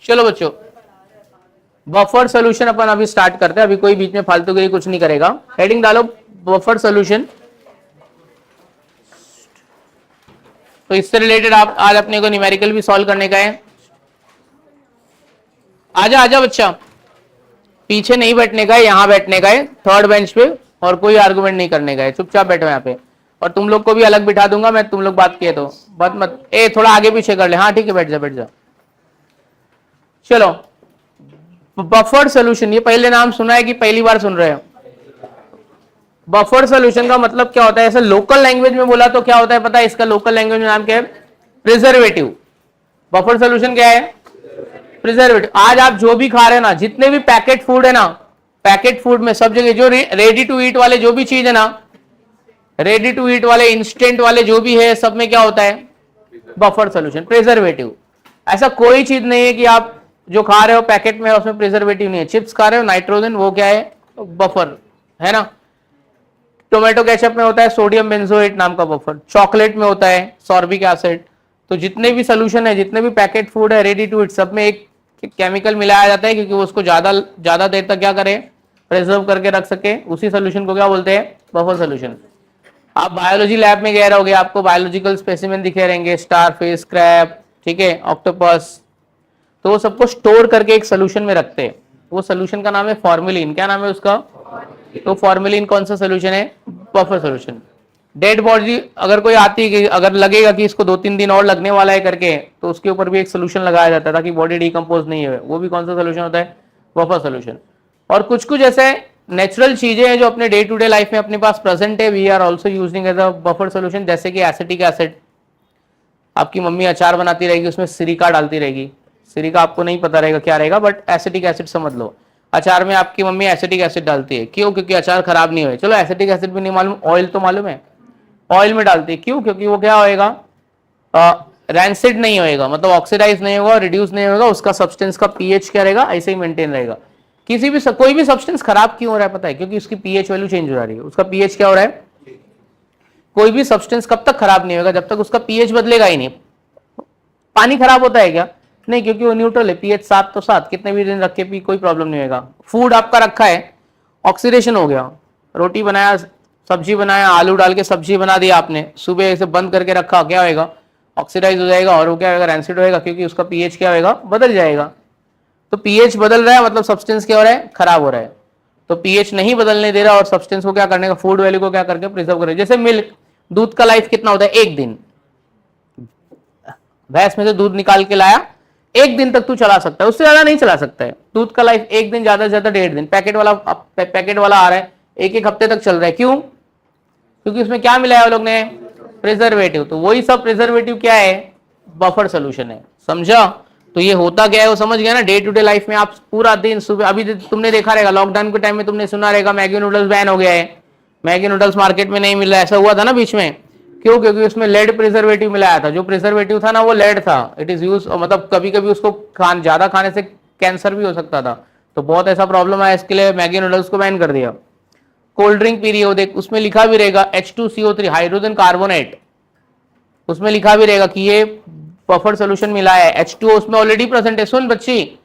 चलो बच्चों, buffer solution अपन अभी स्टार्ट करते हैं। अभी कोई बीच में फालतू के लिए कुछ नहीं करेगा। हेडिंग डालो बफर सोल्यूशन। तो इससे रिलेटेड आप आज अपने को न्यूमेरिकल भी सॉल्व करने का है। आजा आजा बच्चा, पीछे नहीं बैठने का है, यहां बैठने का है थर्ड बेंच पे, और कोई आर्गुमेंट नहीं करने का है। चुपचाप बैठो यहाँ पे, और तुम लोग को भी अलग बिठा दूंगा मैं, तुम लोग बात किए तो बात मत, ए थोड़ा आगे पीछे कर ले। हाँ ठीक है, बैठ जा बैठ जा। चलो, बफर सोल्यूशन, ये पहले नाम सुना है कि पहली बार सुन रहे हो? बफर सोल्यूशन का मतलब क्या होता है? ऐसे लोकल लैंग्वेज में बोला तो क्या होता है पता है? इसका लोकल लैंग्वेज में नाम क्या है? प्रिजर्वेटिव। बफर सोल्यूशन क्या है? प्रिजर्वेटिव। आज आप जो भी खा रहे हैं ना, जितने भी पैकेट फूड है ना, पैकेट फूड में सब जगह जो रेडी टू ईट वाले जो भी चीज है ना, रेडी टू ईट वाले, इंस्टेंट वाले जो भी है, सब में क्या होता है? Buffer solution, preservative. ऐसा कोई चीज नहीं है कि आप जो खा रहे हो पैकेट में उसमें प्रिजर्वेटिव नहीं है। चिप्स खा रहे हो, नाइट्रोजन, वो क्या है? बफर है ना। टोमेटो केचप में होता है सोडियम बेंजोएट नाम का बफर। चॉकलेट में होता है सॉर्बिक एसिड। तो जितने भी सोल्यूशन है, जितने भी पैकेट फूड है रेडी टू ईट, सब में एक केमिकल मिलाया जाता है, क्योंकि वो उसको ज्यादा देर तक क्या करे? प्रिजर्व करके रख सके। उसी सोल्यूशन को क्या बोलते हैं? Buffer solution. आप बायोलॉजी लैब में गए रहोगे, आपको बायोलॉजिकल स्पेसिमेन दिखे रहेंगे, स्टारफिश, क्रैब, ठीक है, ऑक्टोपस, तो वो सबको स्टोर करके एक सोल्यूशन में रखते हैं। वो सोल्यूशन का नाम है फॉर्मेलिन। क्या नाम है उसका? तो फॉर्मेलिन कौन सा सोल्यूशन है? Buffer solution. डेड बॉडी अगर कोई आती है, अगर लगेगा कि इसको 2-3 दिन और लगने वाला है करके, तो उसके ऊपर भी एक सोल्यूशन लगाया जाता है ताकि बॉडी डिकम्पोज नहीं है। वो भी कौन सा सोल्यूशन होता है? Buffer solution. और कुछ कुछ ऐसे नेचुरल चीजें हैं जो अपने डे टू डे लाइफ में अपने पास प्रेजेंट है, we are also using as a buffer solution. जैसे कि एसिटिक एसिड। आपकी मम्मी अचार बनाती रहेगी, उसमें सिरिका डालती रहेगी। सिरिका आपको नहीं पता रहेगा क्या रहेगा, बट एसिटिक एसिड समझ लो। अचार में आपकी मम्मी एसिटिक एसिड डालती है, क्यों? क्योंकि अचार खराब नहीं हुए। चलो एसिटिक एसिड भी नहीं मालूम, ऑयल तो मालूम है। ऑयल में डालती है, क्यों? क्योंकि वो क्या होएगा? रैंसिड नहीं होएगा, मतलब ऑक्सीडाइज नहीं होगा, रिड्यूस नहीं होगा। उसका सब्सटेंस का पीएच क्या रहेगा? ऐसे ही मेंटेन रहेगा। किसी भी कोई भी सब्सटेंस खराब क्यों हो रहा है पता है? क्योंकि उसकी पीएच वैल्यू चेंज हो रही है। उसका पीएच क्या हो रहा है? कोई भी सब्सटेंस कब तक खराब नहीं होगा? जब तक उसका पीएच बदलेगा ही नहीं। पानी खराब होता है क्या? नहीं, क्योंकि वो न्यूट्रल है। पीएच 7 तो 7, कितने भी दिन रख के भी कोई प्रॉब्लम नहीं होगा। फूड आपका रखा है, ऑक्सीडेशन हो गया, रोटी बनाया, सब्जी बनाया, आलू डाल के सब्जी बना दिया आपने, सुबह से बंद करके रखा, क्या होएगा? ऑक्सीडाइज हो जाएगा, और वो क्या होगा? रैंसिड होएगा, क्योंकि उसका पीएच क्या होएगा? बदल जाएगा। तो पीएच बदल रहा है मतलब सब्सटेंस क्या हो रहा है? खराब हो रहा है। तो पीएच नहीं बदलने दे रहा, और सब्सटेंस को क्या करने का? फूड वैल्यू को क्या करके प्रिजर्व करें। जैसे मिल्क, दूध का लाइफ कितना होता है? 1 दिन। भैंस में से दूध निकाल के लाया, 1 दिन तक तू चला सकता है, उससे ज्यादा नहीं चला सकता है। दूध का लाइफ 1 दिन, ज्यादा से ज्यादा 1.5 दिन। पैकेट वाला आ रहा है, 1-1 हफ्ते तक चल रहा है, क्यों? क्योंकि उसमें क्या मिलाया वो लोग ने? प्रिजर्वेटिव। तो वही सब प्रिजर्वेटिव क्या है? बफर सोल्यूशन है। समझा? तो ये होता क्या है वो समझ गया ना। डे टू डे लाइफ में आप पूरा दिन सुबह, अभी तुमने देखा रहेगा लॉकडाउन के टाइम में, तुमने सुना रहेगा मैगी नूडल्स बैन हो गया है, मैगी नूडल्स मार्केट में नहीं मिल रहा है। ऐसा हुआ था ना बीच में, क्यों? क्योंकि उसमें लेड प्रिजर्वेटिव मिलाया था। जो प्रिजर्वेटिव था ना वो लेड था। इट इज यूज, मतलब कभी कभी उसको ज्यादा खाने से कैंसर भी हो सकता था। तो बहुत ऐसा प्रॉब्लम आया, इसके लिए मैगी नूडल्स को बैन कर दिया। कोल्ड ड्रिंक पी रही हो, देख उसमें लिखा भी रहेगा H2CO3 हाइड्रोजन कार्बोनेट, उसमें लिखा भी रहेगा कि ये बफर सोल्यूशन मिला है। H2O उसमें ऑलरेडी प्रेजेंट है। सुन बच्ची,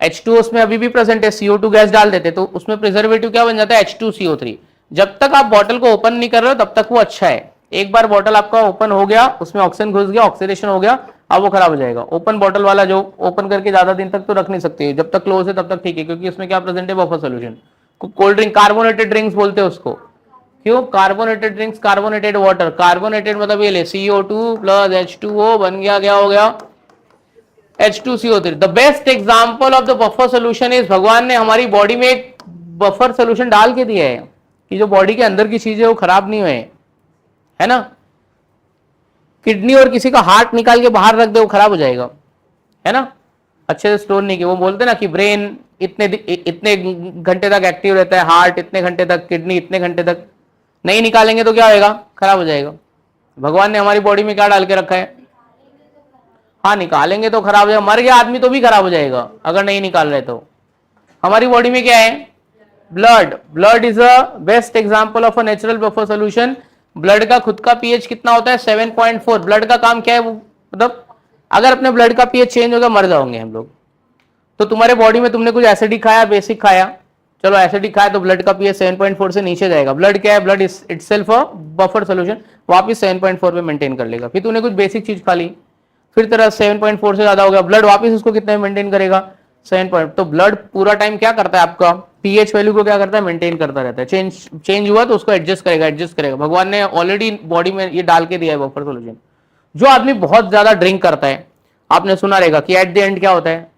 H2O उसमें अभी भी प्रेजेंट है। CO2 गैस डाल देते तो उसमें प्रिजर्वेटिव क्या बन जाता है? H2CO3। जब तक आप बॉटल को ओपन नहीं कर रहे हो तब तक वो अच्छा है। एक बार बॉटल आपका ओपन हो गया, उसमें ऑक्सीजन घुस गया, ऑक्सीडेशन हो गया, अब वो खराब हो जाएगा। ओपन बॉटल वाला जो ओपन करके ज्यादा दिन तक तो रख नहीं सकते, जब तक क्लोज है तब तक ठीक है, क्योंकि उसमें क्या प्रेजेंट है? Buffer solution. Cold drink, carbonated drinks बोलते हैं उसको, क्यों? Carbonated drinks, carbonated water. Carbonated मतलब ये ले, CO2 प्लस H2O बन गया, क्या हो गया? H2CO3। The best example of the buffer solution is, भगवान ने हमारी बॉडी में एक बफर सोल्यूशन डाल के दिया है कि जो बॉडी के अंदर की चीजें वो खराब नहीं हुए, है ना। किडनी और किसी का हार्ट निकाल के बाहर रख दे, वो खराब हो जाएगा, है ना। अच्छे से स्टोर नहीं किया। वो बोलते ना कि ब्रेन इतने घंटे तक एक्टिव रहता है, हार्ट इतने घंटे तक, किडनी इतने घंटे तक, नहीं निकालेंगे तो क्या होएगा? खराब हो जाएगा। भगवान ने हमारी बॉडी में क्या डाल के रखा है? हाँ, निकालेंगे तो खराब हो जाएगा। मर गया आदमी तो भी खराब हो जाएगा अगर नहीं निकाल रहे तो। हमारी बॉडी में क्या है? Blood. Blood is a best example of a natural buffer solution. Blood का खुद का पीएच कितना होता है? 7.4। ब्लड का काम क्या है? मतलब अगर अपने ब्लड का पीएच चेंज होगा मर जाओगे हम लोग, तो तुम्हारे बॉडी में तुमने कुछ एसिडिक खाया, बेसिक खाया, चलो एसिडिक खाया तो ब्लड का पीएच 7.4 से नीचे जाएगा। ब्लड क्या है, blood is itself a buffer solution, वापस 7.4 पे मेंटेन कर लेगा। फिर तूने कुछ बेसिक चीज खा ली, फिर तेरा 7.4 से ज्यादा हो गया, ब्लड वापस उसको कितने में मेंटेन करेगा, 7. तो ब्लड पूरा टाइम क्या करता है, आपका पीएच वैल्यू को क्या करता है, मेंटेन करता रहता है। चेंज हुआ तो उसको एडजस्ट करेगा। भगवान ने ऑलरेडी बॉडी में ये डाल के दिया है बफर सोल्यूशन। जो आदमी बहुत ज्यादा ड्रिंक करता है, आपने सुना रहेगा कि एट द एंड क्या होता है,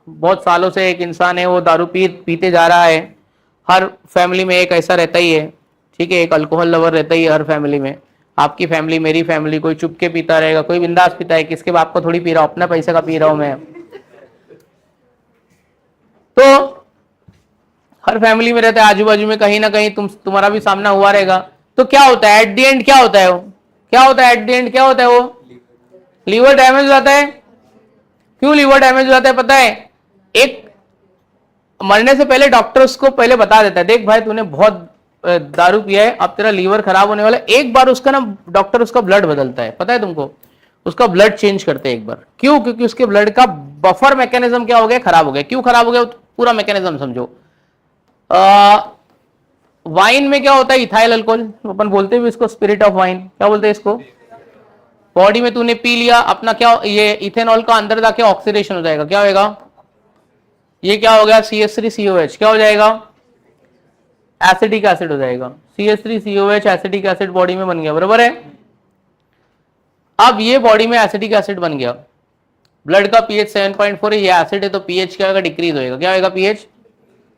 बहुत सालों से एक इंसान है वो दारू पीते जा रहा है। हर फैमिली में एक ऐसा रहता ही है, ठीक है, एक अल्कोहल लवर रहता ही है हर फैमिली में। आपकी फैमिली, मेरी फैमिली, कोई चुपके पीता रहेगा, कोई बिंदास पीता है, किसके बाप को थोड़ी पी रहा हूं, अपना पैसे का पी रहा हूं मैं। तो हर फैमिली में रहता है, आजू बाजू में कहीं ना कहीं तुम्हारा भी सामना हुआ रहेगा। तो क्या होता है एट द एंड, क्या होता है वो, क्या होता है एट द एंड, क्या होता है वो, लीवर डैमेज हो जाता है। क्यों लीवर डैमेज हो जाता है पता है, एक मरने से पहले डॉक्टर उसको पहले बता देता है, देख भाई तूने बहुत दारू पिया है, अब तेरा लीवर खराब होने वाला है। एक बार उसका ना डॉक्टर उसका ब्लड बदलता है, पता है तुमको, उसका ब्लड चेंज करते हैं एक बार। क्यों, क्योंकि उसके ब्लड का बफर मैकेनिज्म क्या हो गया, खराब हो गया। क्यों खराब हो गया, पूरा मैकेनिज्म समझो। वाइन में क्या होता है, इथाइल अल्कोहल, अपन बोलते हैं इसको स्पिरिट ऑफ वाइन, क्या बोलते हैं इसको। बॉडी में तूने पी लिया अपना, क्या ये इथेनॉल का अंदर जाके ऑक्सीडेशन हो जाएगा, क्या होगा, ये क्या हो गया CH3COH, क्या हो जाएगा, एसिडिक एसिड हो जाएगा। CH3COH एसिडिक एसिड बॉडी में बन गया, बराबर है। अब ये बॉडी में एसिडिक एसिड बन गया, ब्लड का पीएच 7.4 है, ये एसिड है तो पीएच क्या होगा, डिक्रीज होगा, क्या होगा पीएच।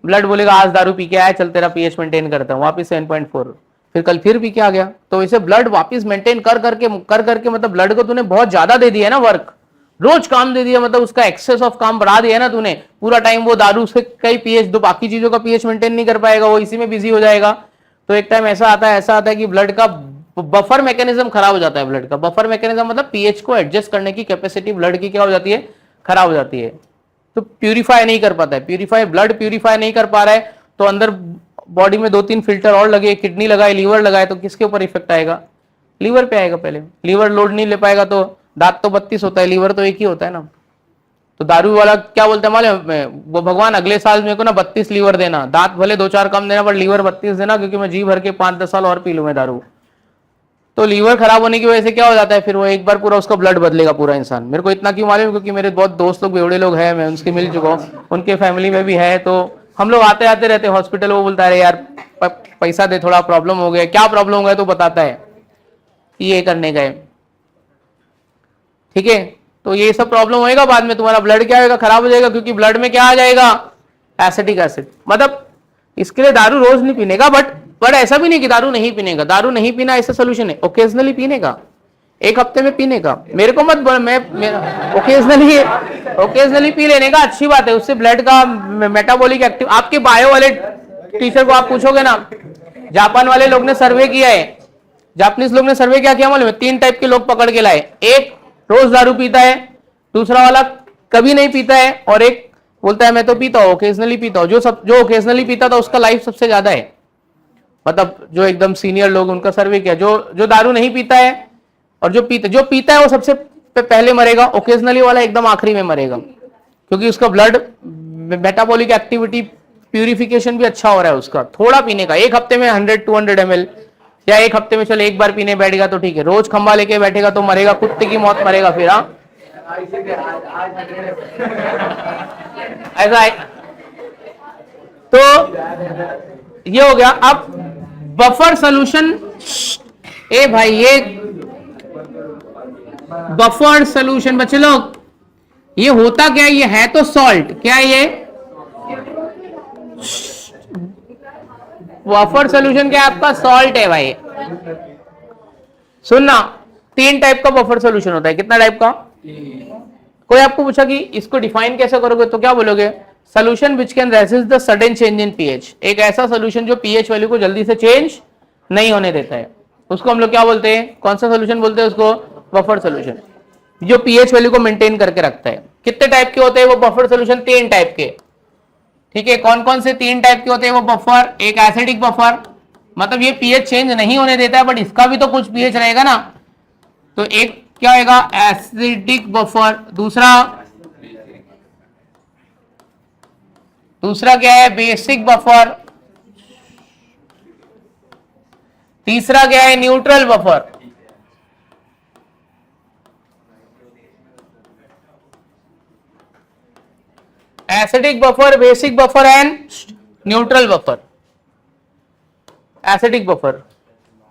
ब्लड बोलेगा आज दारू पी के आया, चल तेरा पीएच मेंटेन करता हूं, वापस 7.4, फिर कल फिर पी के आ गया। तो इसे ब्लड वापस मेंटेन कर करके मतलब ब्लड को तूने बहुत ज्यादा दे दिया ना वर्क, रोज काम दे दिया, मतलब उसका एक्सेस ऑफ काम बढ़ा दिया ना तूने पूरा टाइम। वो दारू से कई पीएच, दो बाकी चीजों का पीएच मेंटेन नहीं कर पाएगा, वो इसी में बिजी हो जाएगा। तो एक टाइम ऐसा आता है कि ब्लड का बफर मैकेनिज्म खराब हो जाता है। ब्लड का बफर मैकेनिज्म मतलब पीएच को एडजस्ट करने की कैपेसिटी ब्लड की क्या हो जाती है, खराब हो जाती है। तो प्यूरिफाई नहीं कर पाता है, ब्लड प्यूरिफाई नहीं कर पा रहा है, तो अंदर बॉडी में 2-3 फिल्टर और लगे, किडनी लगाए, लीवर लगाए, तो किसके ऊपर इफेक्ट आएगा, लीवर पे आएगा। पहले लीवर लोड नहीं ले पाएगा तो दांत तो 32 होता है, लीवर तो एक ही होता है ना। तो दारू वाला क्या बोलता है मालूम, वो भगवान अगले साल मेरे को ना 32 लीवर देना, दांत भले 2-4 कम देना पर लीवर 32 देना, क्योंकि मैं जी भर के 5-10 साल और पी लूं मैं दारू। तो लीवर खराब होने की वजह से क्या हो जाता है, फिर वो एक बार पूरा उसका ब्लड बदलेगा पूरा इंसान। मेरे को इतना क्यों मालूम, क्योंकि मेरे बहुत दोस्त लोग बेवड़े लोग हैं, मैं उनसे मिल चुका हूँ, उनके फैमिली में भी है। तो हम लोग आते आते रहते हॉस्पिटल, वो बोलता है यार पैसा दे, थोड़ा प्रॉब्लम हो गया। क्या प्रॉब्लम हो गया तो बताता है, ये करने गए, ठीक है। तो ये सब प्रॉब्लम होएगा, बाद में तुम्हारा ब्लड क्या होगा, खराब हो जाएगा, क्योंकि ब्लड में क्या आ जाएगा, एसिडिक एसिड। मतलब इसके लिए दारू रोज नहीं पीने का, बट ऐसा भी नहीं कि दारू नहीं पीने का, दारू नहीं पीना ऐसा सोल्यूशन है, ओकेजनली पीने का, एक हफ्ते में पीने का। मेरे को मत बोल, मैं ओकेजनली पी लेने का अच्छी बात है, उससे ब्लड का मेटाबॉलिक एक्टिव। आपके बायो वाले टीचर को आप पूछोगे ना, जापान वाले लोग ने सर्वे किया है, जापानीज लोग ने सर्वे क्या किया मालूम है, 3 टाइप के लोग पकड़ के लाए, एक रोज दारू पीता है, दूसरा वाला कभी नहीं पीता है, और एक बोलता है मैं तो पीता हूं, ओकेजनली पीता हूं। जो ओकेजनली पीता था उसका लाइफ सबसे ज्यादा है, मतलब जो एकदम सीनियर लोग, उनका सर्वे किया। जो दारू नहीं पीता है और जो पीता है वो सबसे पहले मरेगा, ओकेजनली वाला एकदम आखिरी में मरेगा, क्योंकि उसका ब्लड मेटाबॉलिक एक्टिविटी प्यूरिफिकेशन भी अच्छा हो रहा है उसका। थोड़ा पीने का, एक हफ्ते में 100-200 ml, या एक हफ्ते में चलो एक बार पीने बैठेगा तो ठीक है, रोज खंबा लेके बैठेगा तो मरेगा, कुत्ते की मौत मरेगा फिर। हाँ ऐसा है। तो ये हो गया। अब बफर सोल्यूशन, ए भाई ये बफर सोल्यूशन बच्चे लोग, ये होता क्या है, ये है तो सॉल्ट, क्या है ये बफर सोल्यूशन, क्या आपका सॉल्ट है भाई। सुनना, 3 टाइप का बफर सोल्यूशन होता है। कितना टाइप का, कोई आपको पूछा कि इसको डिफाइन कैसे करोगे तो क्या बोलोगे, solution which can resist the sudden change in pH. एक ऐसा सोल्यूशन जो पीएच वैल्यू को जल्दी से चेंज नहीं होने देता है, उसको हम लोग क्या बोलते हैं, कौन सा सोल्यूशन बोलते हैं उसको, बफर सोल्यूशन, जो पीएच वैल्यू को मेंटेन करके रखता है। कितने टाइप के होते हैं वो बफर सोल्यूशन, 3 टाइप के, ठीक है। कौन कौन से 3 टाइप के होते हैं वो बफर, एक एसिडिक बफर, मतलब ये पीएच चेंज नहीं होने देता है, बट इसका भी तो कुछ पीएच रहेगा ना, तो एक क्या होगा, एसिडिक बफर। दूसरा दूसरा क्या है, बेसिक बफर। तीसरा क्या है, neutral buffer. Acidic buffer, basic buffer and neutral buffer. Acidic buffer,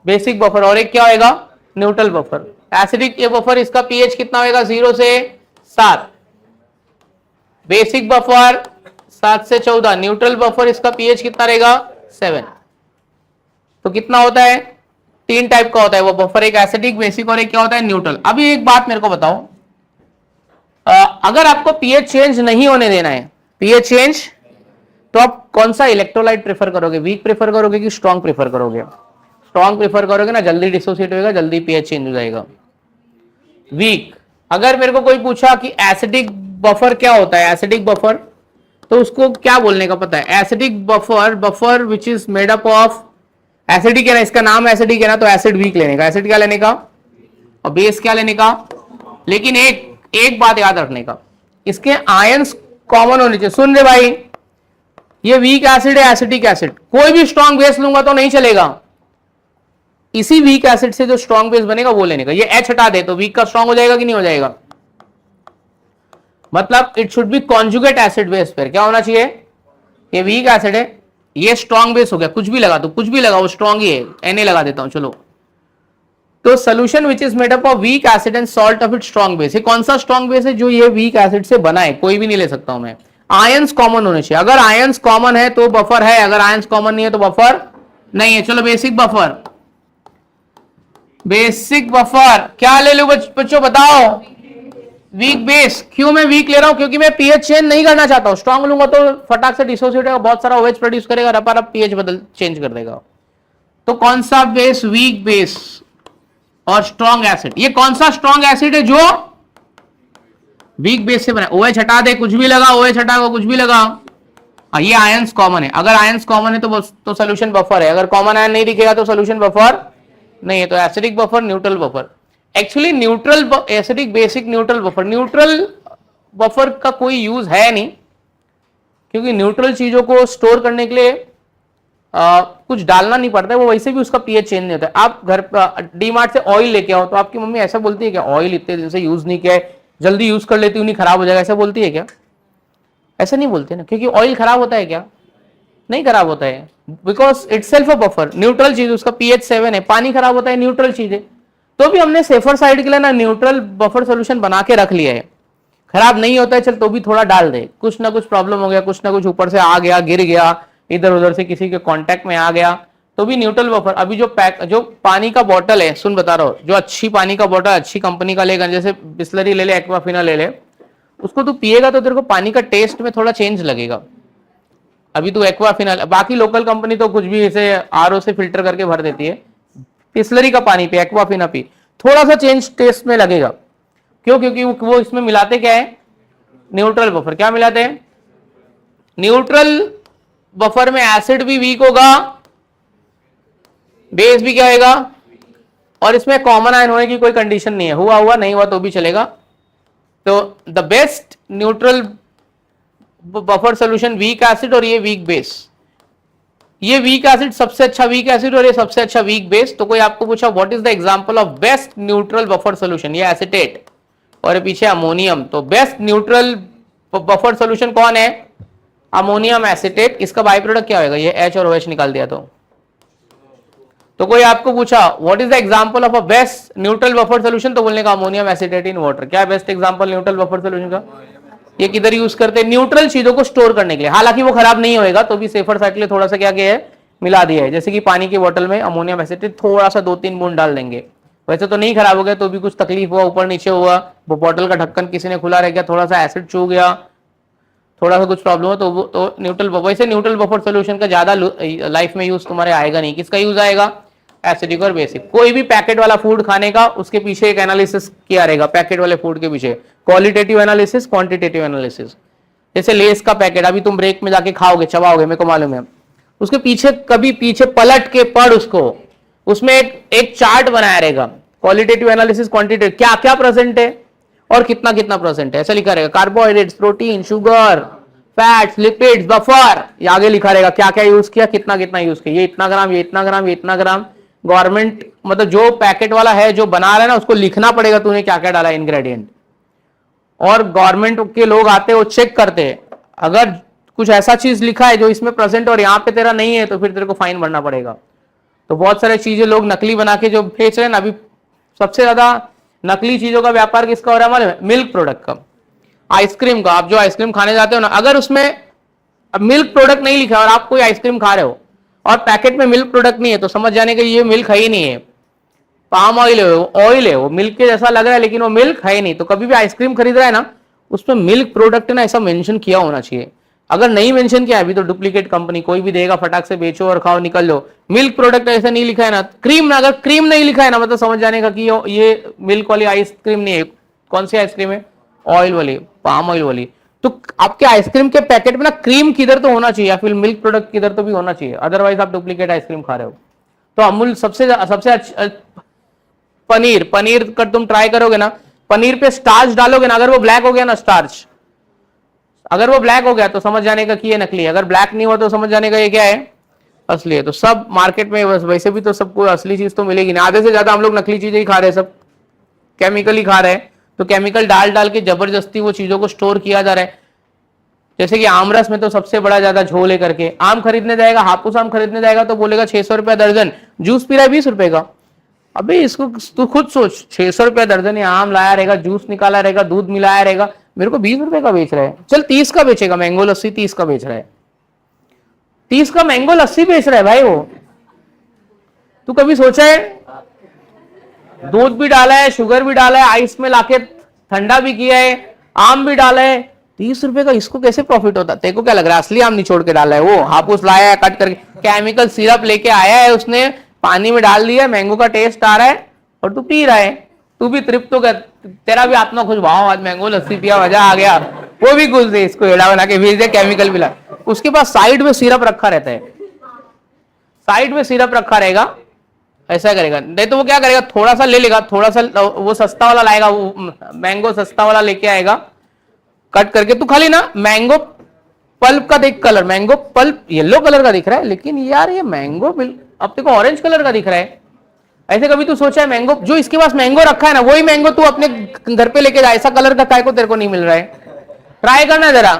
basic buffer और एक क्या होएगा, न्यूट्रल बफर। एसिडिक ये बफर, इसका पीएच कितना होएगा, 0 से 7। बेसिक बफर 7 से 14। न्यूट्रल बफर इसका पीएच कितना रहेगा, 7। तो कितना होता है, 3 टाइप का होता है वो बफर, एक एसिडिक, बेसिक और एक क्या होता है, न्यूट्रल। अभी एक बात मेरे को बताओ, अगर आपको पीएच चेंज नहीं होने देना है, पीएच चेंज, तो आप कौन सा इलेक्ट्रोलाइट प्रेफर करोगे, वीक प्रेफर करोगे कि स्ट्रॉन्ग प्रेफर करोगे? स्ट्रॉन्ग प्रेफर करोगे ना, जल्दी डिसोसिएट होगा, जल्दी पीएच चेंज हो जाएगा। वीक, अगर मेरे को कोई पूछा कि एसिडिक बफर क्या होता है, एसिडिक बफर, तो उसको क्या बोलने का पता है, acidic buffer, buffer which is made up of, acidic है ना, इसका नाम एसिडिक है ना, तो एसिड वीक लेने का, एसिड क्या लेने का और बेस क्या लेने का। लेकिन एक बात याद रखने का, इसके आयंस कॉमन होने चाहिए। सुन रहे भाई, ये वीक एसिड है, एसिडिक एसिड, कोई भी स्ट्रॉन्ग बेस लूंगा तो नहीं चलेगा, इसी वीक एसिड से जो स्ट्रॉन्ग बेस बनेगा वो लेने का। ये एच हटा दे तो वीक का स्ट्रॉन्ग हो जाएगा कि नहीं हो जाएगा, मतलब it should be conjugate acid base पर। क्या होना चाहिए, ये वीक एसिड है, ये स्ट्रॉन्ग बेस हो गया, कुछ भी लगा तो कुछ भी लगा वो स्ट्रॉन्ग ही है, Na लगा देता हूं चलो। तो solution which is made up of weak acid and salt of it strong base, ये कौन सा स्ट्रॉन्ग बेस है, जो ये वीक एसिड से बना है, कोई भी नहीं ले सकता हूं मैं। आयंस कॉमन होने चाहिए, अगर आयंस कॉमन है तो बफर है, अगर आयंस कॉमन नहीं है तो बफर नहीं है। चलो बेसिक बफर, बेसिक बफर क्या ले लो बच्चों बताओ, वीक बेस। क्यों मैं वीक ले रहा हूं, क्योंकि मैं पीएच चेंज नहीं करना चाहता हूं। स्ट्रॉन्ग लूंगा तो फटाक से डिसोसिएट होगा, बहुत सारा ओएच प्रोड्यूस करेगा, रपा पीएच बदल चेंज कर देगा। तो कौन सा बेस, वीक बेस और स्ट्रॉन्ग एसिड। ये कौन सा स्ट्रॉन्ग एसिड है जो वीक बेस से बना, ओएच हटा दे कुछ भी लगा, ओएच हटा कुछ भी लगा, ये आयंस कॉमन है। अगर आयंस कॉमन है तो सोल्यूशन बफर है, अगर कॉमन आयन नहीं दिखेगा तो सोल्यूशन बफर नहीं है। तो acidic buffer, neutral buffer. Actually neutral, acidic, basic, neutral buffer. Neutral buffer का कोई यूज है नहीं, क्योंकि न्यूट्रल चीजों को स्टोर करने के लिए कुछ डालना नहीं पड़ता है, वो वैसे भी उसका पीएच चेंज नहीं होता है। आप घर पर डीमार्ट से ऑयल लेके आओ तो आपकी मम्मी ऐसा बोलती है क्या, ऑयल इतने दिन से यूज नहीं किया है, जल्दी यूज कर लेती हूँ, नहीं खराब हो जाएगा, ऐसा बोलती है क्या? ऐसा नहीं बोलते ना, क्योंकि ऑयल खराब होता है क्या, नहीं खराब होता है, because it's self a buffer. Neutral चीज, उसका पीएच 7 है, पानी खराब होता है, न्यूट्रल चीज है। तो भी हमने सेफर साइड के लिए ना न्यूट्रल बफर सोल्यूशन बना के रख लिया है, खराब नहीं होता है, चल तो भी थोड़ा डाल दे, कुछ ना कुछ प्रॉब्लम हो गया, कुछ ना कुछ ऊपर से आ गया, गिर गया, इधर उधर से किसी के कांटेक्ट में आ गया, तो भी न्यूट्रल बफर। अभी जो पानी का बॉटल है, सुन बता रहा हूं, जो अच्छी पानी का बॉटल अच्छी कंपनी का लेगा, जैसे बिस्लरी ले ले, एक्वाफिना ले ले, उसको तू पिएगा तो तेरे को पानी का टेस्ट में थोड़ा चेंज लगेगा। अभी तू एक्वाफिना, बाकी लोकल कंपनी तो कुछ भी इसे आरओ से फिल्टर करके भर देती है, बिस्लरी का पानी पे, एक्वाफिना पी, थोड़ा सा चेंज टेस्ट में लगेगा। क्यों? क्योंकि वो इसमें मिलाते क्या है, न्यूट्रल बफर। क्या मिलाते हैं? न्यूट्रल बफर में एसिड भी वीक होगा, बेस भी क्या होगा, और इसमें कॉमन आयन होने की कोई कंडीशन नहीं है, हुआ नहीं हुआ तो भी चलेगा। तो the best neutral buffer solution weak acid और ये वीक बेस। ये वीक एसिड सबसे अच्छा वीक एसिड और ये सबसे अच्छा वीक बेस। तो कोई आपको पूछा what is the example of best neutral buffer solution, ये एसीटेट और पीछे अमोनियम, तो बेस्ट न्यूट्रल बफर सोल्यूशन कौन है? Ammonium acetate. इसका बाई प्रोडक्ट क्या होगा? ये H और OH निकाल दिया तो कोई आपको पूछा what is the example of a best neutral buffer solution, तो बोलने का अमोनियम एसीटेट इन वाटर। क्या best example neutral buffer solution का? ये किधर यूज करते हैं? न्यूट्रल चीजों को स्टोर करने के लिए। हालांकि वो खराब नहीं होएगा, तो भी सेफर साइड के लिए थोड़ा सा क्या किया है, मिला दिया है। जैसे कि पानी की बोतल में अमोनियम एसीटेट थोड़ा सा 2-3 बूंद डाल देंगे, वैसे तो नहीं खराब हो गया, तो भी कुछ तकलीफ हुआ, ऊपर नीचे हुआ, वो बोतल का ढक्कन किसी ने खुला रह गया, थोड़ा सा एसिड चू गया, थोड़ा सा कुछ प्रॉब्लम हो तो न्यूट्रल बफर। वैसे न्यूट्रल बफर सोल्यूशन का ज्यादा लाइफ में यूज तुम्हारे आएगा नहीं। किसका यूज आएगा? एसिडिक और बेसिक। कोई भी पैकेट वाला फूड खाने का, उसके पीछे एक एनालिसिस किया रहेगा, पैकेट वाले फूड के पीछे क्वालिटेटिव एनालिसिस, क्वांटिटेटिव एनालिसिस। जैसे लेस का पैकेट अभी तुम ब्रेक में जाके खाओगे, चबाओगे, मेरे को मालूम है, उसके पीछे कभी पीछे पलट के पढ़ उसको, उसमें एक चार्ट बनाया रहेगा, क्वालिटेटिव एनालिसिस, क्वांटिटेटिव, क्या क्या प्रेजेंट है और कितना कितना प्रेजेंट है, ऐसा लिखा रहेगा। Carbohydrates, protein, sugar, fats, lipids, buffer, ये आगे लिखा रहेगा क्या क्या यूज किया, कितना कितना यूज किया, ये इतना ग्राम, ये इतना ग्राम, ये इतना ग्राम। गवर्नमेंट मतलब जो पैकेट वाला है जो बना रहा है ना, उसको लिखना पड़ेगा तूने क्या क्या डाला इंग्रेडिएंट। और गवर्नमेंट के लोग आते हैं, वो चेक करते हैं, अगर कुछ ऐसा चीज लिखा है जो इसमें प्रेजेंट और यहाँ पे तेरा नहीं है तो फिर तेरे को फाइन भरना पड़ेगा। तो बहुत सारी चीजें लोग नकली बना के जो बेच रहे हैं ना, अभी सबसे ज्यादा नकली चीजों का व्यापार किसका हो रहा है मालूम है? मिल्क प्रोडक्ट का, आइसक्रीम का। आप जो आइसक्रीम खाने जाते हो ना, अगर उसमें मिल्क प्रोडक्ट नहीं लिखा और आप कोई आइसक्रीम खा रहे हो और पैकेट में मिल्क प्रोडक्ट नहीं है, तो समझ जाने का ये मिल्क है ही नहीं है, पाम ऑयल है, ऑयल है, वो मिल्क के जैसा लग रहा है लेकिन वो मिल्क है ही नहीं। तो कभी भी आइसक्रीम खरीद रहा है ना, उसमें मिल्क प्रोडक्ट ना ऐसा मेंशन किया होना चाहिए। अगर नहीं मेंशन किया अभी तो डुप्लीकेट कंपनी कोई भी देगा, फटाक से बेचो और खाओ, निकल लो। मिल्क प्रोडक्ट ऐसा नहीं लिखा है ना, क्रीम ना, अगर क्रीम नहीं लिखा है ना, मतलब समझ जाने का कि ये मिल्क वाली आइसक्रीम नहीं है। कौन सी आइसक्रीम है? ऑयल वाली, पाम ऑयल वाली। तो आपके आइसक्रीम के पैकेट में ना क्रीम किधर तो होना चाहिए या फिर मिल्क प्रोडक्ट किधर तो भी होना चाहिए, अदरवाइज आप डुप्लीकेट आइसक्रीम खा रहे हो। तो अमूल सबसे अच्छा। पनीर कर तुम ट्राई करोगे ना, पनीर पे स्टार्च डालोगे ना, अगर वो ब्लैक हो गया ना स्टार्च, अगर वो ब्लैक हो गया तो समझ जाने का कि ये नकली है, अगर ब्लैक नहीं हुआ तो समझ जाने का ये क्या है, असली है। तो सब मार्केट में वैसे भी तो सबको असली चीज तो मिलेगी ना, आधे से ज्यादा हम लोग नकली चीजें ही खा रहे हैं, सब केमिकल ही खा रहे हैं। तो केमिकल डाल डाल के जबरदस्ती वो चीजों को स्टोर किया जा रहा है। जैसे कि आमरस में तो सबसे बड़ा ज्यादा झोल है करके, आम खरीदने जाएगा, हापुस आम खरीदने जाएगा तो बोलेगा 600 रुपया दर्जन, जूस पी रहा है 20 रुपए का। अबे इसको तू खुद सोच, 600 रुपया दर्जन ये आम लाया रहेगा, जूस निकाला रहेगा, दूध मिलाया रहेगा, मेरे को 20 रुपए का बेच रहा है। चल 30 का बेचेगा, मैंगो लस्सी 30 का बेच रहा है, 30 का मैंगो लस्सी बेच रहा है भाई वो। तू कभी सोचा है? दूध भी डाला है, शुगर भी डाला है, आइस में लाके ठंडा भी किया है, आम भी डाला है, 30 रुपए का इसको कैसे प्रॉफिट होता? तेरे को क्या लग रहा है असली आम निचोड़ के डाला है? वो हापुस लाया है कट करके, केमिकल सिरप लेके आया है उसने, पानी में डाल दिया, मैंगो का टेस्ट आ रहा है और तू पी रहा है। तू भी तृप्त हो गया, तेरा भी आत्मा खुश, वाह आज मैंगो लस्सी पिया, मजा आ गया। वो भी खुश है, इसको एड़ा बना के भेज दे, केमिकल मिला। उसके पास साइड में सिरप रखा रहता है, साइड में सिरप रखा रहेगा, ऐसा करेगा। नहीं तो वो क्या करेगा, थोड़ा सा ले लेगा, थोड़ा सा वो सस्ता वाला लाएगा, वो मैंगो सस्ता वाला लेके आएगा कट करके। तू खाली ना मैंगो पल्प का देख, colour mango pulp yellow colour का दिख रहा है, लेकिन यार ये मैंगो अब तेरे को ऑरेंज कलर का दिख रहा है। ऐसे कभी तू सोचा है मैंगो, जो इसके पास मैंगो रखा है ना, वही मैंगो तू अपने घर पे लेके जा, ऐसा कलर का काय को तेरे को नहीं मिल रहा है? ट्राई करना जरा,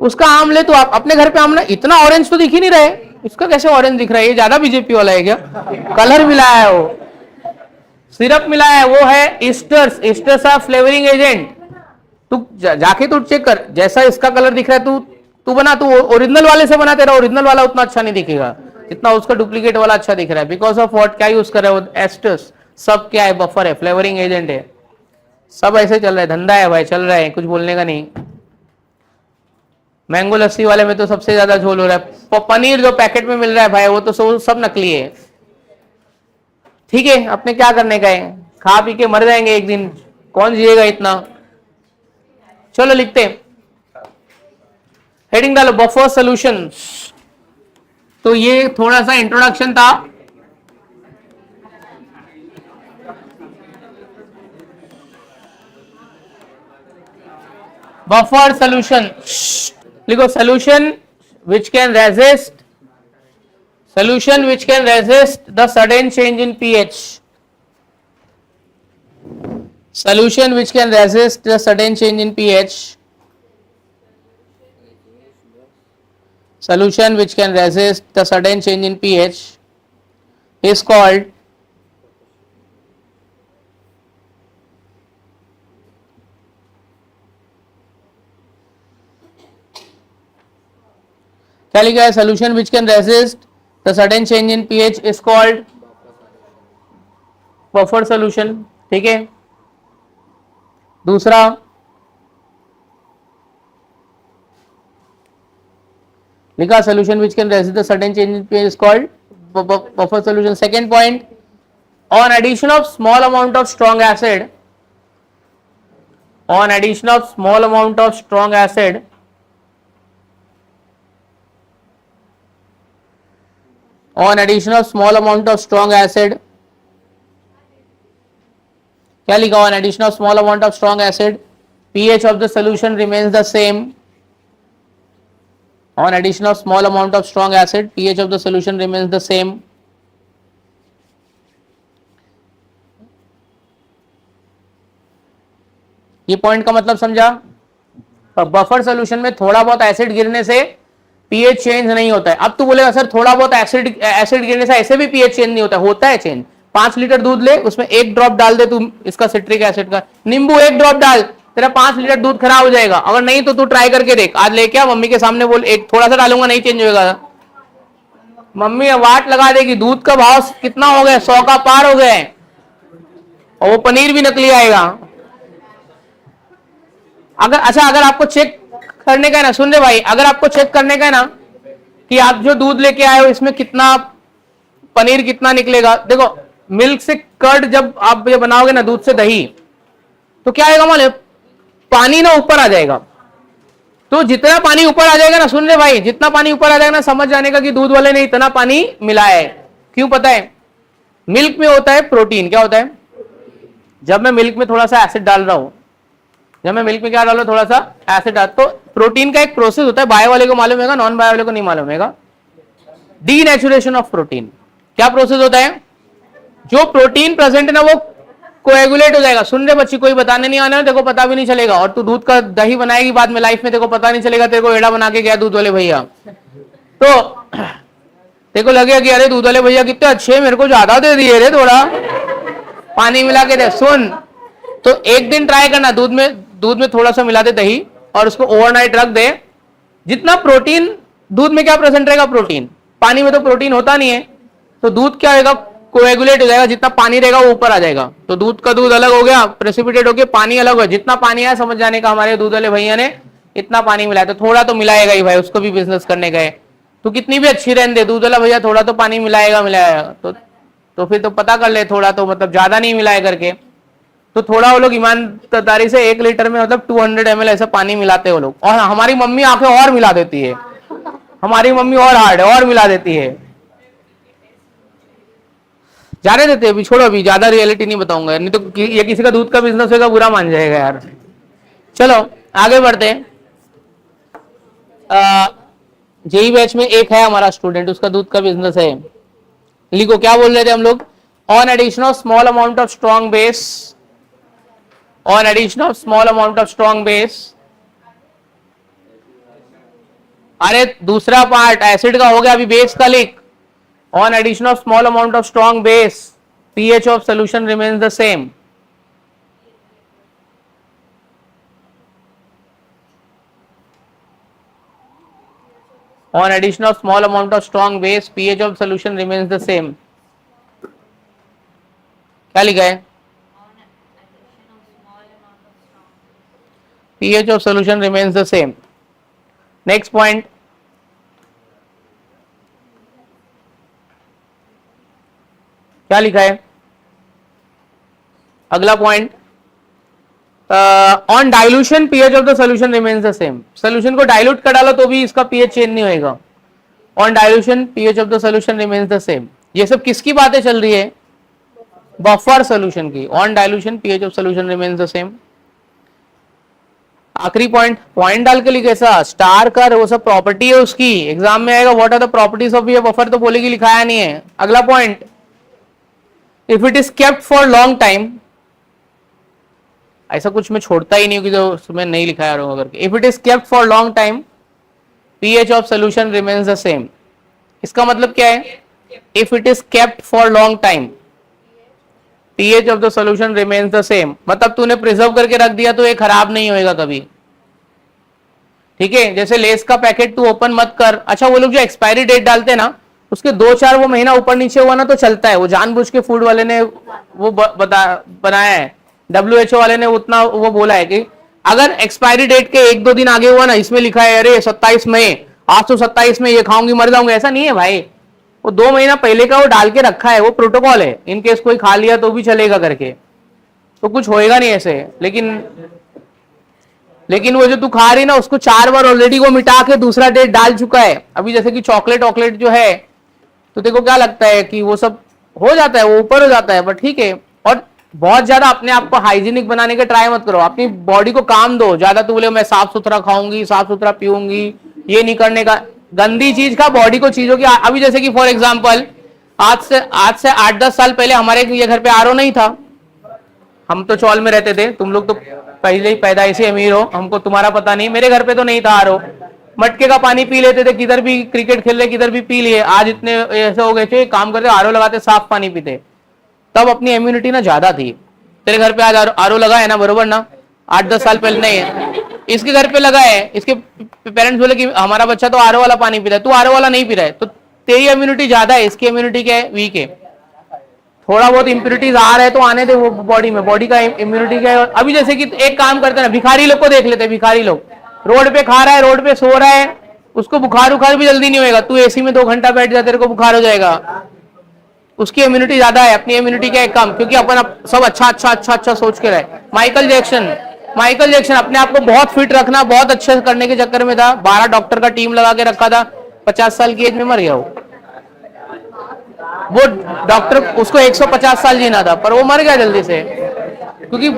उसका आम ले, तो आप अपने घर पे आम ना, इतना ऑरेंज तो दिख ही नहीं रहा है, इसका कैसे ऑरेंज दिख रहा है? ये ज्यादा बीजेपी वाला है क्या? कलर मिलाया है, वो सिरप मिलाया है, वो है esters, esters of flavouring agent. तू जाके तू चेक कर, जैसा इसका कलर दिख रहा है, तू बना, तू ओरिजिनल वाले से बना, तेरा ओरिजिनल वाला उतना अच्छा नहीं दिखेगा जितना उसका डुप्लीकेट वाला अच्छा दिख रहा है। बिकॉज ऑफ व्हाट, क्या यूज कर रहे हो? एस्टर्स, सब क्या है? बफर है, फ्लेवरिंग एजेंट है, सब ऐसे चल रहा है, धंधा है भाई, चल रहा है, कुछ बोलने का नहीं। मैंगो लस्सी वाले में तो सबसे ज्यादा झोल हो रहा है। पनीर जो पैकेट में मिल रहा है भाई, वो तो सब नकली है। ठीक है, अपने क्या करने का है, खा पी के मर जाएंगे एक दिन, कौन जिएगा इतना। चलो लिखते हैं, हेडिंग डालो बफर सॉल्यूशन। तो ये थोड़ा सा इंट्रोडक्शन था। बफर सॉल्यूशन लिखो, solution which can resist the sudden change in pH, solution which can resist the sudden change in pH, solution which can resist the sudden change in pH is called क्या लिखा है? solution which can resist the sudden change in pH is called buffer solution। ठीक है, दूसरा लिखा solution which can resist the sudden change in pH is called buffer solution। second point, on addition of small amount of strong acid, on addition of small amount of strong acid, on addition of small amount of strong acid, क्या लिखा? on addition of small amount of strong acid, pH of the solution remains the same, On addition of small amount of strong acid, pH of the solution remains the same. ये point का मतलब समझा? Buffer solution में थोड़ा बहुत acid गिरने से pH change नहीं होता है। अब तू बोलेगा सर थोड़ा बहुत एसिड गिरने से ऐसे भी पीएच चेंज नहीं होता है चेंज। 5 लीटर दूध ले, उसमें 1 ड्रॉप डाल दे तू इसका सिट्रिक एसिड का, नींबू 1 ड्रॉप डाल, तेरा 5 लीटर दूध खराब हो जाएगा। अगर नहीं तो तू ट्राई करके देख, आज लेके आ मम्मी के सामने बोल एक थोड़ा सा डालूंगा नहीं चेंज होगा, मम्मी वाट लगा देगी। दूध का भाव कितना हो गया, 100 का पार हो गए, और वो पनीर भी नकली आएगा। अगर आपको चेक करने का है ना, सुन ले भाई, अगर आपको चेक करने का है ना कि आप जो दूध लेके आए हो इसमें कितना पनीर कितना निकलेगा, देखो मिल्क से कर्ड जब आप ये बनाओगे ना, दूध से दही, तो क्या आएगा मालूम, पानी ना ऊपर आ जाएगा। तो जितना पानी ऊपर आ जाएगा ना, सुन ले भाई, जितना पानी ऊपर आ जाएगा ना, समझ जाने का कि दूध वाले ने इतना पानी मिलाया है। क्यों पता है? मिल्क में होता है प्रोटीन। क्या होता है? जब मैं मिल्क में थोड़ा सा एसिड डाल रहा हूं, जब मैं मिल्क में क्या डालो थोड़ा सा एसिड डाल, तो प्रोटीन का एक प्रोसेस होता है, बायो वाले को मालूम है, नॉन बायो वाले को नहीं मालूम है। Denaturation of protein. क्या प्रोसेस होता है? जो प्रोटीन प्रेजेंट है ना वो कोएगुलेट हो जाएगा। सुन रहे बच्ची, कोई बताने नहीं आने, देखो पता भी नहीं चलेगा। और तू दूध का दही बनाएगी बाद में लाइफ में, देखो पता नहीं चलेगा, तेरे को एड़ा बना के गया दूध वाले भैया, तो तेरे को लगेगा कि अरे दूध वाले भैया कितने अच्छे, मेरे को ज्यादा दे दिए रे, थोड़ा पानी मिला के दे। सुन, तो एक दिन ट्राई करना, दूध में थोड़ा सा मिला दे दही और उसको ओवरनाइट रख दे। जितना प्रोटीन दूध में क्या प्रेजेंट रहेगा, प्रोटीन, पानी में तो प्रोटीन होता नहीं है, तो दूध क्या होगा, कोएगुलेट हो जाएगा, जितना पानी रहेगा वो ऊपर आ जाएगा। तो दूध का दूध अलग हो गया, प्रेसिपिटेट हो गया, पानी अलग हो गया। जितना पानी आया समझ जाने का हमारे दूध वाले भैया ने इतना पानी मिलाया, तो थोड़ा तो मिलाएगा ही भाई, उसको भी बिजनेस करने गए। तो कितनी भी अच्छी रहने दे, दूध वाला भैया थोड़ा तो पानी मिलाएगा। तो फिर तो पता कर ले, थोड़ा तो मतलब ज्यादा नहीं मिलाए करके। तो थोड़ा वो लोग ईमानदारी से 1 लीटर में मतलब 200 ml ऐसा पानी मिलाते हैं वो लोग। और हमारी मम्मी आके और मिला देती है, हमारी मम्मी और हार्ड है, और मिला देती है। जाने देते अभी, छोड़ो, अभी ज्यादा रियलिटी नहीं बताऊंगा, नहीं तो ये किसी का दूध का बिजनेस होगा बुरा मान जाएगा यार। चलो आगे बढ़ते हैं। जेई बैच में एक है हमारा स्टूडेंट, उसका दूध का बिजनेस है। लिखो क्या बोल रहे थे हम लोग, on addition of small amount of strong base, on addition of small amount of strong base. अरे दूसरा पार्ट एसिड का हो गया, अभी बेस का लिख। On addition of small amount of strong base, pH of solution remains the same. On addition of small amount of strong base, pH of solution remains the same. क्या लिखा है? pH of solution remains the same. Next point. क्या लिखा है? अगला point, on dilution pH of the solution remains the same. Solution को dilute कर डालो तो भी इसका पीएच चेंज नहीं होएगा। On dilution pH of the solution remains the same. ये सब किसकी बातें चल रही है? बफर सोल्यूशन की। On dilution pH of solution remains the same. आखिरी पॉइंट डाल के लिखे, ऐसा स्टार कर, वो सब प्रॉपर्टी है उसकी, एग्जाम में आएगा। What are the properties of ये बफर, तो बोलेगी लिखाया नहीं है। अगला point, if it is kept for long time, ऐसा कुछ मैं छोड़ता ही नहीं हूँ कि जो उसमें नहीं लिखाया रहूंगा करके। If it is kept for long time, pH of solution remains the same. इसका मतलब क्या है? If it is kept for long time, pH of the solution remains the same. मतलब तूने प्रिजर्व करके रख दिया तो ये खराब नहीं होएगा कभी, ठीक है। जैसे लेस का पैकेट तू ओपन मत कर। अच्छा, वो लोग जो एक्सपायरी डेट डालते हैं ना, उसके 2-4 वो महीना ऊपर नीचे हुआ ना तो चलता है, वो जानबूझ के फूड वाले ने वो बनाया है। WHO वाले ने उतना वो बोला है कि अगर एक्सपायरी डेट के 1-2 दिन आगे हुआ ना, इसमें लिखा है अरे 27 मई, आज तो 27 में ये खाऊंगी मर जाऊंगी, ऐसा नहीं है भाई। वो 2 महीना पहले का वो डाल के रखा है, वो प्रोटोकॉल है, इनकेस कोई खा लिया तो भी चलेगा करके, तो कुछ होएगा नहीं ऐसे। लेकिन वो जो तू खा रही ना, उसको 4 बार ऑलरेडी वो मिटा के दूसरा डेट डाल चुका है। अभी जैसे कि चॉकलेट जो है, तो देखो क्या लगता है कि वो सब हो जाता है, वो ऊपर हो जाता है, बट ठीक है। और बहुत ज्यादा अपने आप को हाइजीनिक बनाने का ट्राई मत करो, अपनी बॉडी को काम दो। ज्यादा तू बोले मैं साफ सुथरा खाऊंगी, साफ सुथरा पीऊंगी, ये नहीं करने का, गंदी चीज का बॉडी को चीजों की। अभी जैसे कि फॉर एग्जांपल आज से 8-10 साल पहले हमारे ये घर पे आरओ नहीं था, हम तो चौल में रहते थे, तुम लोग तो पहले ही पैदाइशी अमीर हो, हमको तुम्हारा पता नहीं, मेरे घर पे तो नहीं था आरओ, मटके का पानी पी लेते थे, किधर भी क्रिकेट खेल रहे किधर भी पी लिए। आज इतने ऐसे हो गए थे, काम करते आरओ लगाते साफ पानी पीते, तब अपनी इम्यूनिटी ना ज्यादा थी। तेरे घर पे आज आरओ लगा है ना, बरोबर ना, 8-10 साल पहले नहीं है, इसके घर पे लगा है, इसके पेरेंट्स बोले कि हमारा बच्चा तो आरओ वाला पानी पी रहा है, तू आरओ वाला नहीं पी रहा है, तो तेरी इम्यूनिटी ज्यादा है, इसकी इम्यूनिटी क्या है, वीक है। थोड़ा बहुत इंप्योरिटीज आ रहे तो आने दे वो बॉडी में, बॉडी का इम्यूनिटी क्या है। अभी जैसे कि एक काम करते हैं ना, भिखारी लोग को देख लेते हैं, भिखारी लोग रोड पे खा रहा है, रोड पे सो रहा है, उसको बुखार उखार भी जल्दी नहीं होगा। तू एसी में 2 घंटा बैठ जा, तेरे को बुखार हो जाएगा, उसकी इम्यूनिटी ज्यादा है, अपनी इम्यूनिटी क्या है कम, क्योंकि अपन सब अच्छा सोच के रहे। माइकल जैक्सन अपने आप को बहुत फिट रखना, बहुत अच्छे करने के चक्कर में था, 12 डॉक्टर का टीम लगा के रखा था, 50 साल की एज में मर गया वो डॉक्टर, उसको 150 साल जीना था, पर वो मर गया जल्दी से, क्योंकि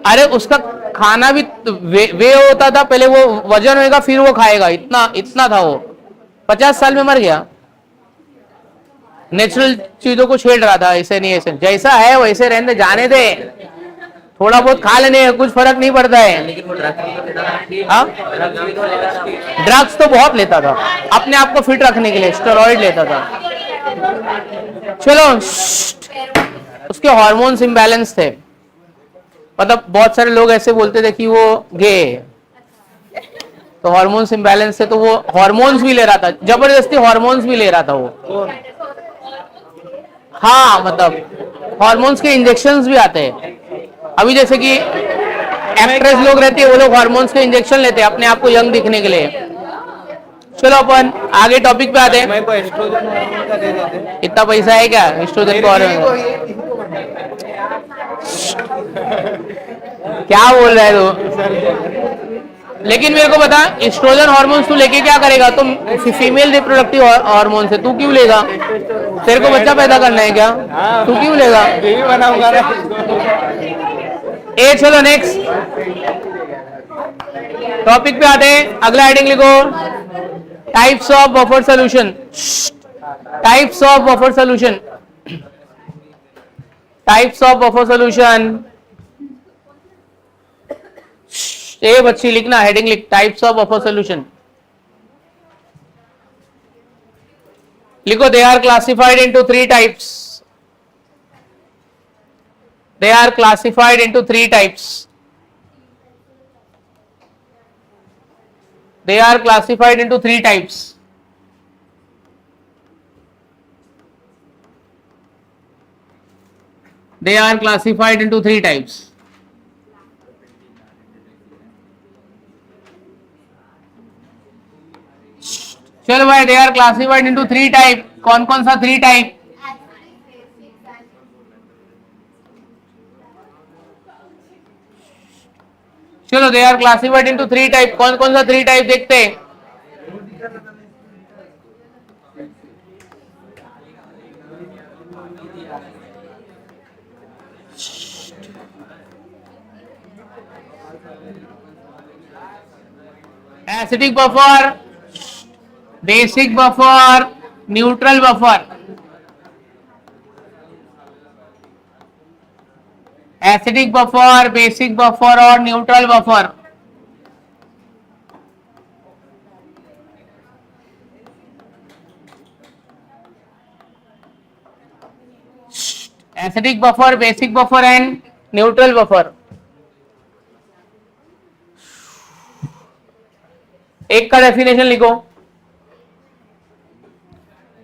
अरे उसका खाना भी वे होता था, पहले वो वजन होएगा फिर वो खाएगा, इतना था वो, 50 साल में मर गया। नेचुरल चीजों को छेड़ रहा था, ऐसे नहीं, ऐसे जैसा है वैसे रहने जाने दे, थोड़ा बहुत खा लेने कुछ फर्क नहीं पड़ता है। ड्रग्स तो बहुत लेता था अपने आप को फिट रखने के लिए, स्टेरॉइड लेता था। चलो, उसके हार्मोन्स इम्बैलेंस थे, मतलब बहुत सारे लोग ऐसे बोलते थे कि वो गे, तो हार्मोन्स इम्बैलेंस थे, तो वो हार्मोन्स भी ले रहा था, जबरदस्ती हार्मोन्स भी ले रहा था वो। हाँ, मतलब हार्मोन्स के इंजेक्शंस भी आते हैं। अभी जैसे कि एक्ट्रेस लोग रहती है, वो लोग हार्मोन्स के इंजेक्शन लेते हैं अपने आप को यंग दिखने के लिए। चलो अपन आगे टॉपिक पे आते हैं। इतना पैसा है क्या एस्ट्रोजन को? क्या बोल रहा है तू? लेकिन मेरे को बता, एस्ट्रोजन हार्मोन्स तू लेके क्या करेगा? तुम फीमेल रिप्रोडक्टिव हार्मोन से तू क्यों लेगा? तेरे को बच्चा पैदा करना है क्या? तू क्यों लेगा? ए चलो नेक्स्ट टॉपिक पे आते हैं, अगला हेडिंग लिखो, types of buffer solution. Types of buffer solution, types of buffer solution. ए बच्ची लिखना, हेडिंग लिख, टाइप्स ऑफ बफर सॉल्यूशन लिखो। They are classified into 3 types. They are classified into 3 types. They are classified into 3 types. They are classified into 3 types. चलो भाई, they are classified into 3 type. कौन कौन सा 3 type? चलो, they are classified into 3 type. कौन कौन सा 3 type देखते हैं? Acidic buffer, basic buffer, neutral buffer. Acidic buffer, basic buffer और neutral buffer. Acidic buffer, basic buffer and neutral buffer. एक का डेफिनेशन लिखो,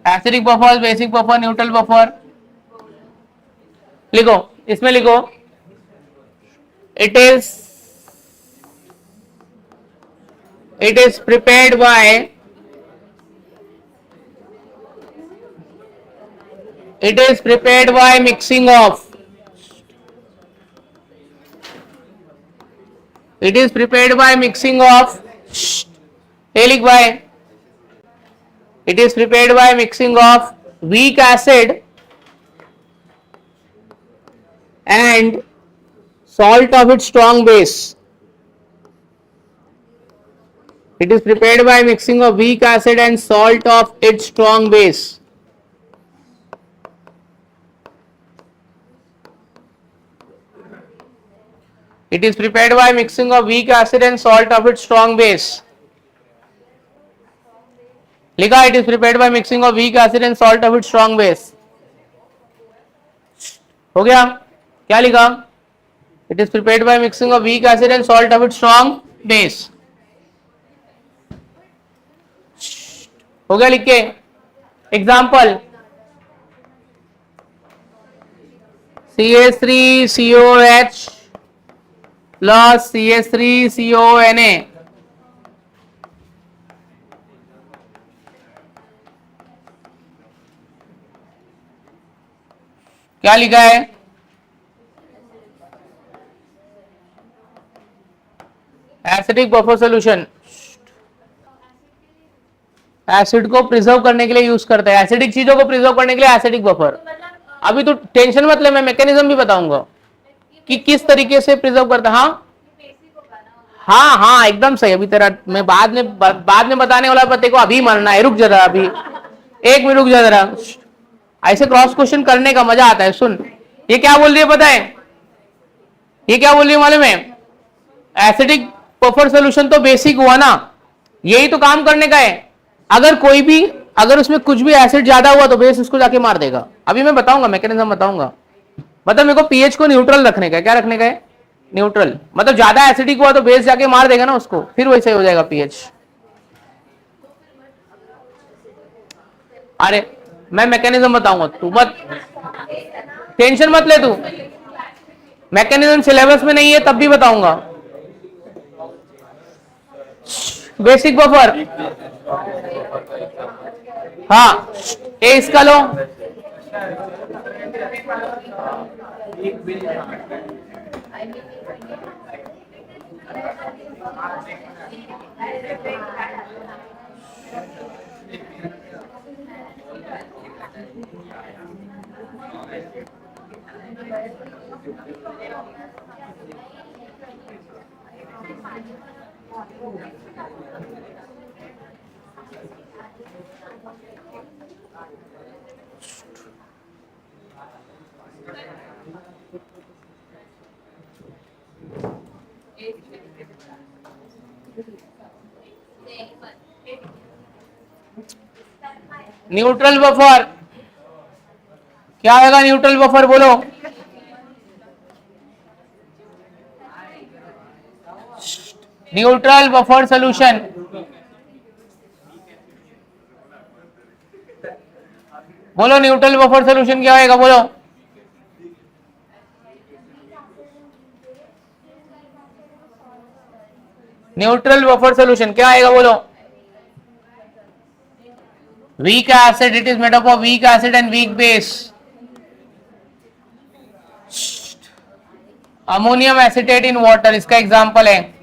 acidic buffer, basic buffer, neutral buffer लिखो। इसमें लिखो, it is prepared by mixing of, it is prepared by mixing of, लिख भाई, it is prepared by mixing of weak acid and salt of its strong base. It is prepared by mixing of weak acid and salt of its strong base. It is prepared by mixing of weak acid and salt of its strong base. लिखा it is prepared by mixing of weak acid and salt of its strong base. हो गया? क्या लिखा? It is prepared by mixing of weak acid and salt of its strong base. हो गया लिख के? Example CH3COH plus CH3CONA. क्या लिखा है? एसिडिक बफर सॉल्यूशन एसिड को प्रिजर्व करने के लिए यूज करते हैं, एसिडिक चीजों को प्रिजर्व करने के लिए एसिडिक बफर। अभी तो टेंशन मत ले, मैं मैकेनिज्म भी बताऊंगा कि किस तरीके से प्रिजर्व करता है। हाँ हाँ एकदम सही। अभी तेरा मैं बाद में बताने वाला, पते को अभी मानना है। रुक जरा, अभी एक मिनट रुक जा जरा। ऐसे क्रॉस क्वेश्चन करने का मजा आता है। सुन, ये क्या बोल रही है पता है? ये क्या बोल रही है मालूम है? एसिडिक बफर सॉल्यूशन तो बेसिक हुआ ना, यही तो काम करने का है। अगर उसमें कुछ भी एसिड ज्यादा हुआ तो बेस उसको जाके मार देगा। अभी मैं बताऊंगा, मैकेनिज्म बताऊंगा। मतलब मेरे को पीएच को न्यूट्रल रखने का है। क्या रखने का है? न्यूट्रल। मतलब ज्यादा एसिडिक हुआ तो बेस जाके मार देगा ना उसको, फिर वैसे हो जाएगा पीएच। अरे मैं मैकेनिज्म बताऊंगा, तू मत टेंशन मत ले। तू मैकेनिज्म सिलेबस में नहीं है तब भी बताऊंगा। बेसिक बफर, हाँ ए इसका लो। न्यूट्रल बफर क्या आएगा? न्यूट्रल बफर बोलो। न्यूट्रल बफर सॉल्यूशन बोलो। न्यूट्रल बफर सॉल्यूशन क्या आएगा? बोलो। न्यूट्रल बफर सॉल्यूशन क्या आएगा? बोलो। weak acid, it is made up of weak acid and weak base. Ammonium acetate in water इसका एग्जांपल है।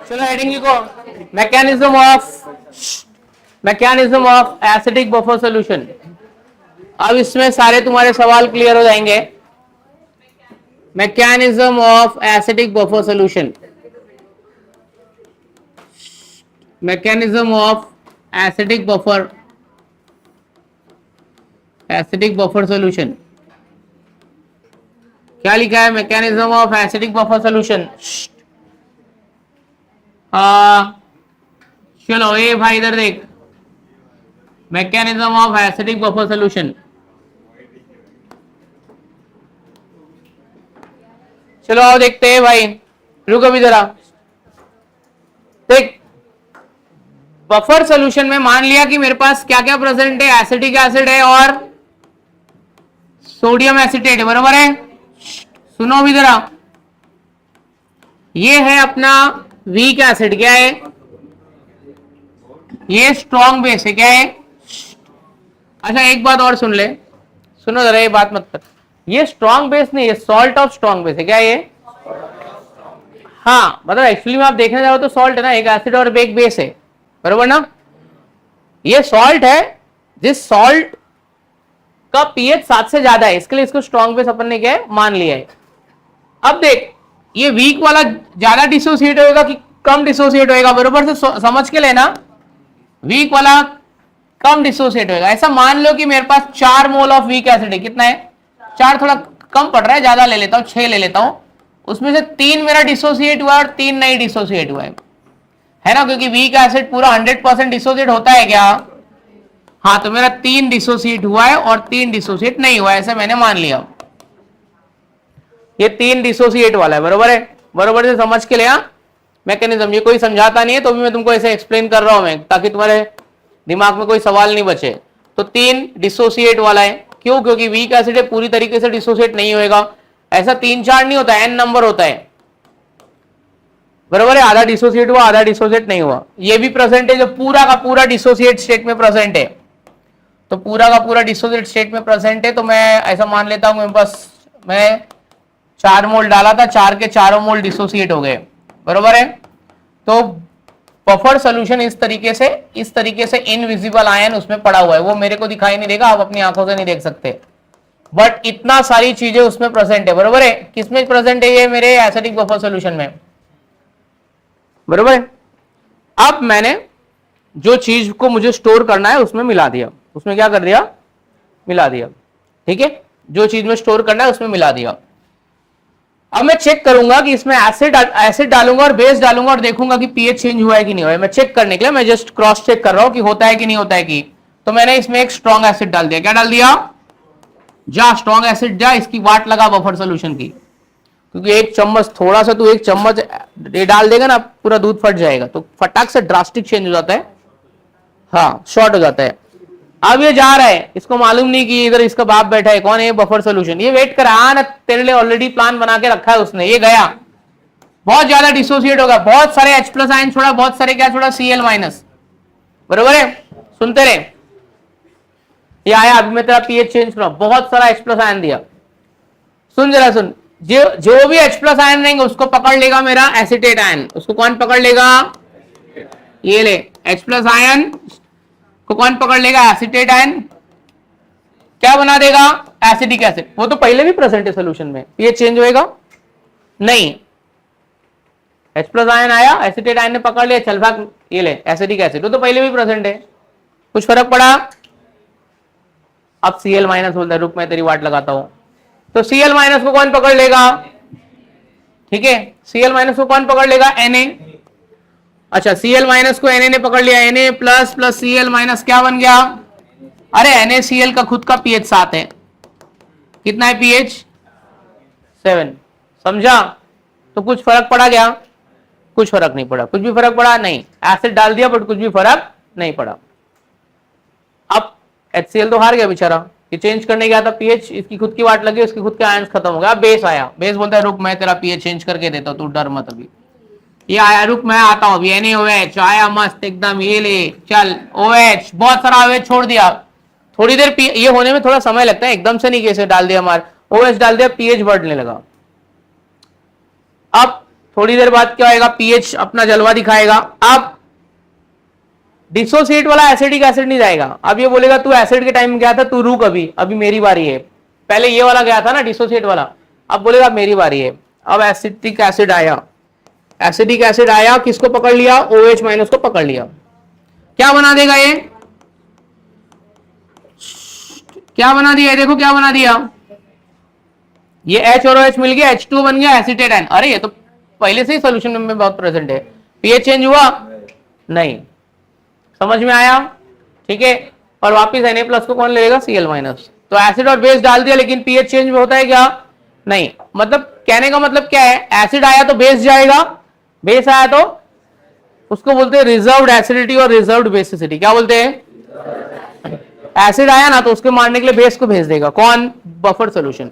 चलो हेडिंग लिखो, mechanism of acidic buffer solution. अब इसमें सारे तुम्हारे सवाल क्लियर हो जाएंगे। Mechanism of acidic buffer solution, mechanism of acidic buffer solution क्या लिखा है? Mechanism of acidic buffer solution. चलो ए भाई इधर देख, mechanism of acidic buffer solution. चलो आओ देखते हैं भाई। रुक अभी जरा देख, बफर सॉल्यूशन में मान लिया कि मेरे पास क्या क्या प्रेजेंट है? एसिटिक एसिड है और सोडियम एसिटेट, बरोबर है। सुनो भी जरा, ये है अपना वीक एसिड, क्या है? ये स्ट्रॉन्ग बेस है, क्या है? अच्छा एक बात और सुन ले, सुनो जरा, ये बात मत कर, ये स्ट्रॉन्ग बेस नहीं, ये सॉल्ट ऑफ स्ट्रॉन्ग बेस है, क्या ये? हाँ, मतलब एक्चुअली में आप देखने जाओ तो सॉल्ट है ना, एक एसिड और एक बेस है, बरोबर ना। ये सॉल्ट है, जिस सॉल्ट का पीएच 7 से ज्यादा है, इसके लिए इसको स्ट्रॉन्ग बेस अपन ने क्या है मान लिया है। अब देख, ये वीक वाला ज्यादा डिसोसिएट होएगा कि कम डिसोसिएट होएगा, बरोबर से समझ के लेना। वीक वाला कम डिसोसिएट होएगा। ऐसा मान लो कि मेरे पास 4 मोल ऑफ वीक एसिड है, कितना है? 4 थोड़ा कम पड़ रहा है, ज्यादा ले लेता हूं, 6 ले लेता हूं। उसमें से 3 मेरा डिसोसिएट हुआ और 3 नहीं डिसोसिएट हुआ है ना, क्योंकि वीक एसिड पूरा 100% डिसोसिएट होता है क्या? हाँ, तो मेरा 3 डिसोसिएट हुआ है और 3 डिसोसिएट नहीं हुआ है, ऐसा मैंने मान लिया। ये 3 डिसोसिएट वाला है, बरोबर है। बरोबर से समझ के लिया मैकेनिज्म। ये कोई समझाता नहीं है तो भी मैं तुमको ऐसे एक्सप्लेन कर रहा हूं मैं, ताकि तुम्हारे दिमाग में कोई सवाल नहीं बचे। तो 3 डिसोसिएट वाला है, क्यों? क्योंकि वीक एसिड है, पूरी तरीके से डिसोसिएट नहीं होएगा। ऐसा 3-4 नहीं होता, एन नंबर होता है, बरोबर है। आधा डिसोसिएट हुआ, आधा डिसोसिएट नहीं हुआ। ये भी प्रेजेंट है जो पूरा का पूरा डिसोसिएट स्टेट में प्रेजेंट है, तो पूरा का पूरा डिसोसिएट स्टेट में प्रेजेंट है। तो मैं ऐसा मान लेता हूं, बस मैं 4 मोल डाला था, 4 के चारों मोल डिसोसिएट हो गए, बरोबर है। तो बफर सोल्यूशन इस तरीके से इनविजिबल आयन उसमें पड़ा हुआ है, वो मेरे को दिखाई नहीं देगा, आप अपनी आंखों से नहीं देख सकते, बट इतना सारी चीजें उसमें प्रेजेंट है, बरोबर है। किसमें प्रेजेंट है? ये मेरे एसिडिक बफर सोल्यूशन में, बरोबर है। अब मैंने जो चीज को मुझे स्टोर करना है उसमें मिला दिया, उसमें क्या कर दिया? मिला दिया, ठीक है। जो चीज में स्टोर करना है उसमें मिला दिया। अब मैं चेक करूंगा कि इसमें एसिड डालूंगा और बेस डालूंगा और देखूंगा कि पीएच चेंज हुआ है कि नहीं हुआ है। मैं चेक करने के लिए मैं जस्ट क्रॉस चेक कर रहा हूं कि होता है कि नहीं होता है कि। तो मैंने इसमें एक स्ट्रॉन्ग एसिड डाल दिया। क्या डाल दिया? जा स्ट्रॉन्ग एसिड जा, इसकी वाट लगा बफर सोल्यूशन की, क्योंकि एक चम्मच, थोड़ा सा तू 1 चम्मच ये डाल देगा ना, पूरा दूध फट जाएगा, तो फटाक से ड्रास्टिक चेंज हो जाता है, हाँ शॉर्ट हो जाता है। अब ये जा रहा है, इसको मालूम नहीं कि इधर इसका बाप बैठा है, कौन है? Buffer solution. ये वेट कर रहा ना, तेरे लिए ऑलरेडी प्लान बना के रखा है उसने। ये गया, बहुत ज्यादा डिसोसिएट होगा, बहुत सारे H+ आयन छोड़ा, बहुत सारे क्या छोड़ा? Cl-, बरोबर है। सुनते रहे, ये आया, अभी मैं तेरा पीएच चेंज करा, बहुत सारा H+ आयन दिया। सुन जरा सुन, जो भी H+ आयन रहेंगे उसको पकड़ लेगा मेरा एसिटेट आयन। उसको कौन पकड़ लेगा? ये ले, H+ आयन को कौन पकड़ लेगा? Acetate ion. क्या बना देगा? Acidic acid. वो तो पहले भी प्रेजेंट है सोल्यूशन में, पीएच चेंज होएगा नहीं। H+ आयन आया, एसिटेट आयन ने पकड़ लिया, चल भाग, ये ले एसिडिक एसिड, वो तो पहले भी प्रेजेंट है, कुछ फर्क पड़ा? अब Cl- बोलता है, रुक मैं तेरी वाट लगाता हूं। तो Cl- को कौन पकड़ लेगा? ठीक है, Cl- को कौन पकड़ लेगा? Na। अच्छा, Cl- को Na ने पकड़ लिया, Na प्लस प्लस Cl- क्या बन गया? अरे NaCl का खुद का पीएच 7 है, कितना है पीएच? 7। समझा? तो कुछ फर्क पड़ा क्या? कुछ फर्क नहीं पड़ा। कुछ भी फर्क पड़ा नहीं, एसिड डाल दिया बट कुछ भी फर्क नहीं पड़ा। अब HCl तो हार गया बेचारा, ये चेंज करने गया था पीएच, इसकी खुद की वाट लगी, उसकी खुद के आयंस खत्म हो गया। अब बेस आया, बेस बोलता है रुक मैं तेरा पीएच चेंज करके देता हूं, तू डर मत अभी। ये आया, रुक मैं आता हूं अभी। NaOH आया मस्त एकदम, ये ले चल OH, बहुत सारा OH छोड़ दिया। थोड़ी देर ये होने में थोड़ा समय लगता है, एकदम से नहीं कैसे डाल दिया मार, OH डाल दिया, पीएच बढ़ने लगा। अब थोड़ी देर बाद क्या होगा? पीएच अपना जलवा दिखाएगा। अब डिसोसिएट वाला एसिडिक एसिड नहीं जाएगा। अब ये बोलेगा तू एसिड के टाइम में गया था, तू रुक अभी मेरी बारी है। पहले ये वाला गया था ना डिसोसिएट वाला, अब बोलेगा मेरी बारी है। अब एसिटिक एसिड आया, एसिडिक एसिड आया, किसको पकड़ लिया? OH- को पकड़ लिया। क्या बना देगा ये? क्या बना दिया? देखो क्या बना दिया, ये H और OH मिल गया, H2 बन गया एसिटेट आयन। अरे ये तो पहले से ही सोल्यूशन में बहुत प्रेजेंट है। पीएच चेंज हुआ नहीं, समझ में आया? ठीक है। और वापिस Na+ को कौन लेगा? Cl-। तो एसिड और बेस डाल दिया, लेकिन पीएच चेंज होता है क्या? नहीं। मतलब कहने का मतलब क्या है? एसिड आया तो बेस जाएगा, बेस आया तो उसको बोलते हैं रिजर्व्ड एसिडिटी और रिजर्व्ड बेसिसिटी। क्या बोलते हैं? एसिड आया ना तो उसके मारने के लिए बेस को भेज देगा, कौन? Buffer solution.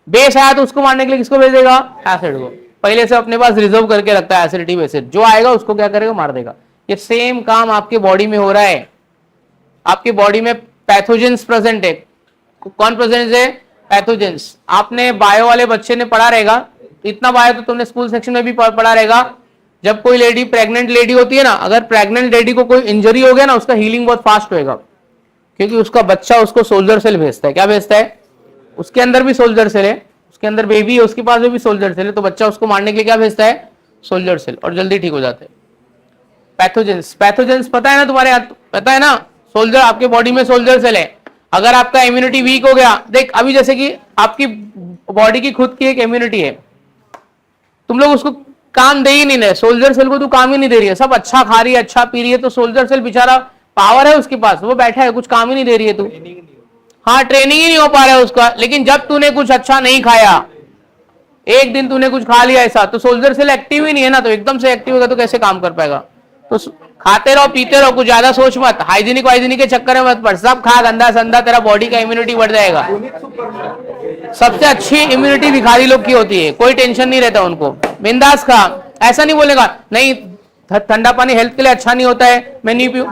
बेस आया तो उसको मारने के लिए किसको भेज देगा? एसिड को। पहले से अपने पास रिजर्व करके रखता है एसिडिटी बेसिड, जो आएगा उसको क्या करेगा? मार देगा। ये सेम काम आपके बॉडी में हो रहा है। आपकी बॉडी में पैथोजेंस प्रेजेंट है। कौन प्रेजेंट है? पैथोजेंस। आपने बायो वाले बच्चे ने पढ़ा रहेगा, इतना बायो तो तुमने स्कूल सेक्शन में भी पढ़ा रहेगा। जब कोई लेडी, प्रेग्नेंट लेडी होती है ना, अगर प्रेग्नेंट लेडी को कोई इंजरी हो गया ना, उसका हीलिंग बहुत फास्ट होएगा, क्योंकि उसका बच्चा उसको सोल्जर सेल भेजता है। क्या भेजता है? उसके अंदर भी सोल्जर सेल है, उसके अंदर बेबी है, उसके पास भी सोल्जर सेल है, तो बच्चा उसको मारने के लिए क्या भेजता है? सोल्जर सेल, और जल्दी ठीक हो जाते हैं। पैथोजेंस, पैथोजेंस पता है ना तुम्हारे? पता है ना? सोल्जर, आपके बॉडी में सोल्जर सेल है। अगर आपका इम्यूनिटी वीक हो गया, देख अभी जैसे कि आपकी बॉडी की खुद की एक इम्यूनिटी है, तुम लोग उसको काम दे ही नहीं रहे, सोल्जर सेल को तू काम ही नहीं दे रही है, सब अच्छा खा रही है, अच्छा पी रही है, तो सोल्जर सेल बेचारा पावर है उसके पास, वो बैठा है, कुछ काम ही नहीं दे रही है तू। हाँ, ट्रेनिंग ही नहीं हो पा रहा है उसका। लेकिन जब तूने कुछ अच्छा नहीं खाया, एक दिन तूने कुछ खा लिया ऐसा, तो सोल्जर सेल एक्टिव ही नहीं है ना, तो एकदम से एक्टिव होगा तो कैसे काम कर पाएगा? तो खाते रहो, पीते रहो, कुछ ज्यादा सोच मत, हाइजीनिक वाइजीनिक के चक्कर में मत पड़, सब खा गंदा संदा, तेरा बॉडी का इम्यूनिटी बढ़ जाएगा। सबसे अच्छी इम्यूनिटी भिखारी लोग की होती है, कोई टेंशन नहीं रहता उनको, बिंदास खा। ऐसा नहीं बोलेगा नहीं ठंडा पानी हेल्थ के लिए अच्छा नहीं होता है, मैं नहीं पीऊं,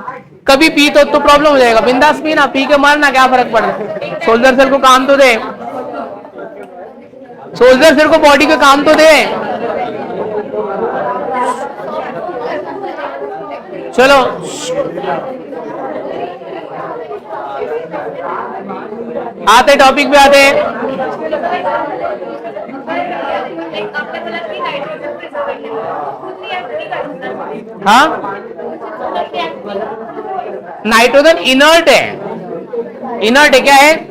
कभी पी तो प्रॉब्लम हो जाएगा, बिंदास पी ना, पी के मारना, क्या फर्क पड़ रहा है? सोल्जर सेल को काम तो दे, सोल्जर सेल को बॉडी के काम तो दे। चलो आते टॉपिक पे आते हैं। हाँ, नाइट्रोजन इनर्ट है, इनर्ट है, क्या है?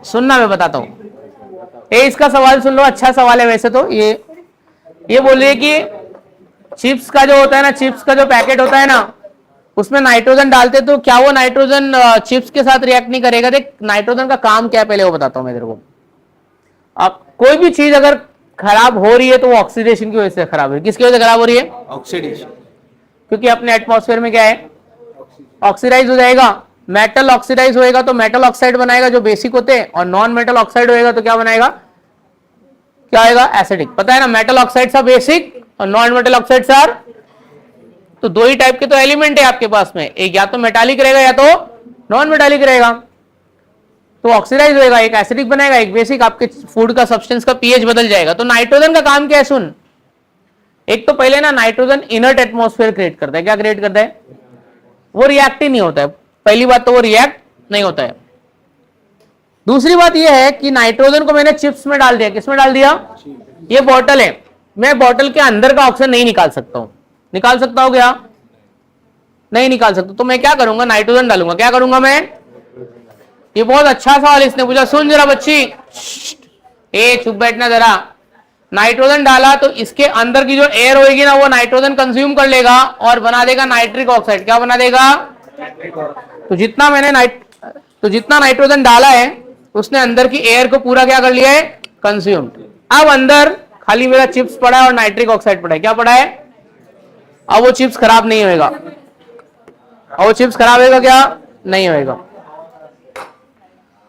सुनना, मैं बताता हूं। ये इसका सवाल सुन लो, अच्छा सवाल है वैसे तो। ये बोल रही है कि चिप्स का जो होता है ना, चिप्स का जो पैकेट होता है ना, उसमें नाइट्रोजन डालते तो क्या वो नाइट्रोजन चिप्स के साथ रिएक्ट नहीं करेगा? देख नाइट्रोजन का काम क्या है पहले वो बताता हूं मैं तेरे को। अब कोई भी चीज अगर खराब हो रही है तो वो ऑक्सीडेशन की वजह से खराब हो रही है। किसकी वजह से खराब हो रही है? ऑक्सीडेशन। क्योंकि अपने एटमॉस्फेयर में क्या है? ऑक्सीडाइज हो जाएगा। मेटल ऑक्सीडाइज होएगा तो मेटल ऑक्साइड बनाएगा जो बेसिक होते हैं, और नॉन मेटल ऑक्साइड होएगा तो क्या बनाएगा? क्या आएगा? एसिडिक। पता है ना, मेटल ऑक्साइड्स आर बेसिक और नॉन मेटल ऑक्साइड्स आर, तो दो ही टाइप के तो एलिमेंट है आपके पास में, एक या तो मेटालिक रहेगा या तो नॉन मेटालिक रहेगा। तो ऑक्सीडाइज होएगा, एक एसिडिक बनाएगा, एक बेसिक। आपके फूड का सब्सटेंस का पीएच बदल जाएगा। तो नाइट्रोजन का काम क्या है सुन। एक तो पहले ना, नाइट्रोजन इनर्ट एटमॉस्फेयर क्रिएट करता है। क्या क्रिएट करता है? वो रिएक्ट ही नहीं होता है। पहली बात तो वो रिएक्ट नहीं होता है। दूसरी बात यह है कि नाइट्रोजन को मैंने चिप्स में डाल दिया। किसमें डाल दिया? ये बॉटल है, मैं बॉटल के अंदर का ऑक्सीजन नहीं निकाल सकता हूं। निकाल सकता हूं क्या? नहीं निकाल सकता। तो मैं क्या करूंगा? नाइट्रोजन डालूंगा। क्या करूंगा मैं? ये बहुत अच्छा सवाल इसने पूछा। सुन जरा बच्ची, ए चुप बैठना जरा। नाइट्रोजन डाला तो इसके अंदर की जो एयर होगी ना, वो नाइट्रोजन कंज्यूम कर लेगा और बना देगा नाइट्रिक ऑक्साइड। क्या बना देगा? तो जितना नाइट्रोजन डाला है उसने अंदर की एयर को पूरा क्या कर लिया है? कंज्यूम। अब अंदर खाली मेरा चिप्स पड़ा है और नाइट्रिक ऑक्साइड पड़ा है। क्या पड़ा है? अब वो चिप्स खराब नहीं होएगा। अब वो चिप्स खराब होएगा क्या? नहीं होएगा।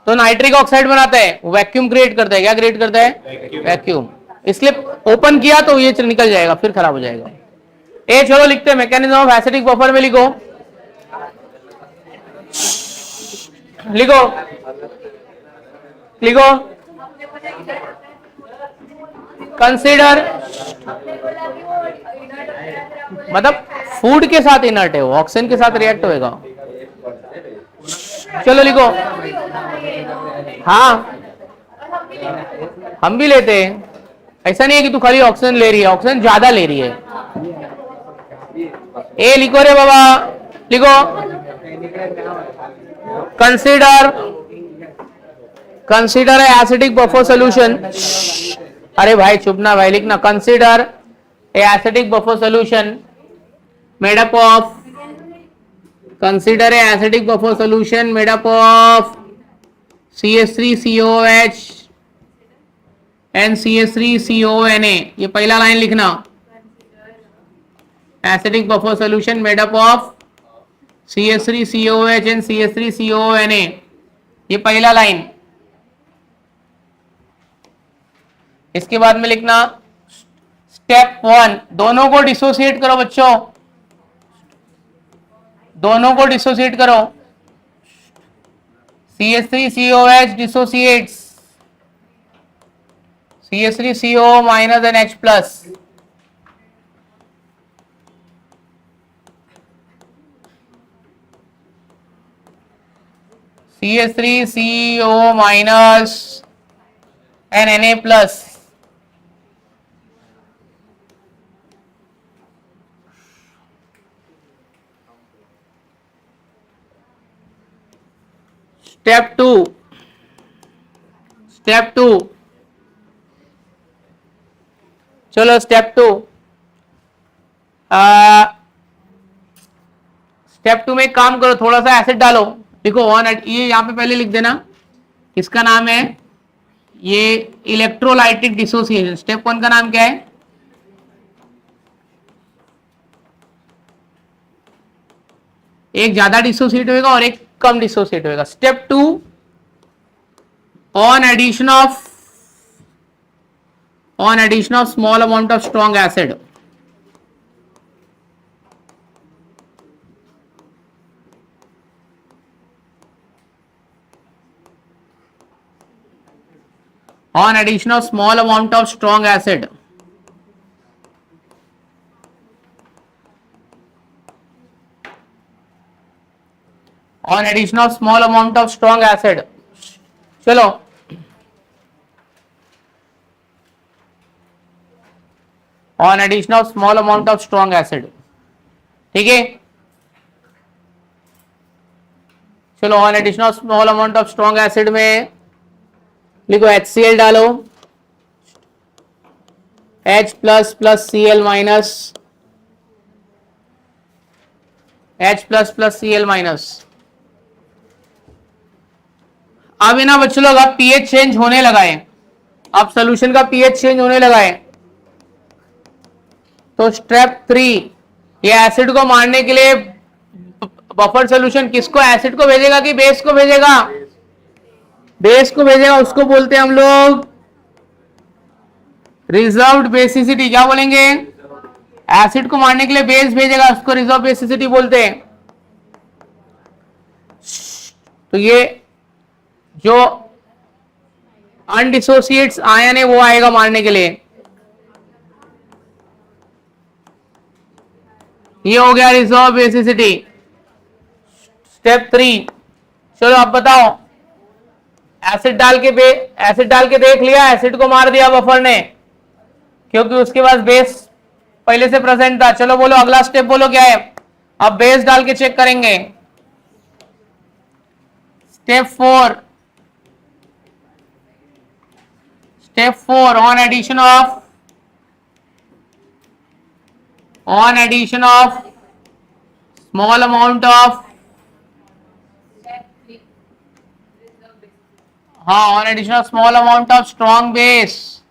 तो नाइट्रिक ऑक्साइड बनाता है, वैक्यूम क्रिएट करता है। क्या क्रिएट करता है? वैक्यूम। इसलिए ओपन किया तो ये निकल जाएगा, फिर खराब हो जाएगा। ए चलो लिखते हैं, मैकेनिज्म ऑफ एसिडिक बफर में लिखो, लिखो लिखो। कंसीडर, मतलब फूड के साथ इनर्ट है, वो ऑक्सीजन के साथ रिएक्ट होएगा। चलो लिखो। हाँ, हम भी लेते हैं। ऐसा नहीं है कि तू खाली ऑक्सीजन ले रही है, ऑक्सीजन ज्यादा ले रही है। ए लिखो रे बाबा, लिखो। Consider acidic buffer solution. अरे भाई चुप ना भाई, लिखना। Consider acidic buffer solution made up of, consider acidic buffer solution made up of CH3COH and CH3CONA। ये पहला लाइन लिखना। Acidic buffer solution made up of CH3COOH and CH3COONA, ये पहला लाइन। इसके बाद में लिखना स्टेप 1, दोनों को डिसोसिएट करो बच्चों, दोनों को डिसोसिएट करो। CH3COH dissociates CH3CO minus and H plus. CH3CO minus and Na plus. Step 2, चलो स्टेप 2, स्टेप 2 में एक काम करो, थोड़ा सा एसिड डालो। देखो ये यहां पे पहले लिख देना, इसका नाम है ये इलेक्ट्रोलाइटिक डिसोसिएशन। स्टेप 1 का नाम क्या है? एक ज्यादा डिसोसिएट होगा और एक कम डिसोसिएट होगा। Step 2, on addition of small amount of strong acid. On addition of small amount of strong acid, on addition of small amount of strong acid, चलो on addition of small amount of strong acid, ठीक है। चलो on addition of small amount of strong acid में लिखो HCl डालो, H plus plus Cl minus, H plus plus Cl minus. अब ना बच्चों लोग, अब पीएच चेंज होने लगा है, अब सोल्यूशन का पीएच चेंज होने लगा है। तो स्टेप 3, ये एसिड को मारने के लिए बफर सोल्यूशन किसको, एसिड को भेजेगा कि बेस को भेजेगा? बेस को भेजेगा, उसको बोलते हैं हम लोग रिजर्व्ड बेसिसिटी। क्या बोलेंगे? एसिड को मारने के लिए बेस भेजेगा, उसको रिजर्व बेसिसिटी बोलते हैं। तो ये जो अनडिसोसिएट्स आयन है वो आएगा मारने के लिए। ये हो गया रिजर्व बेसिसिटी। स्टेप 3, चलो अब बताओ, एसिड डाल के देख लिया, एसिड को मार दिया बफर ने, क्योंकि उसके पास बेस पहले से प्रेजेंट था। चलो बोलो अगला स्टेप बोलो क्या है? अब बेस डाल के चेक करेंगे। Step 4, on addition of small amount of, हाँ, on addition of small amount of strong base,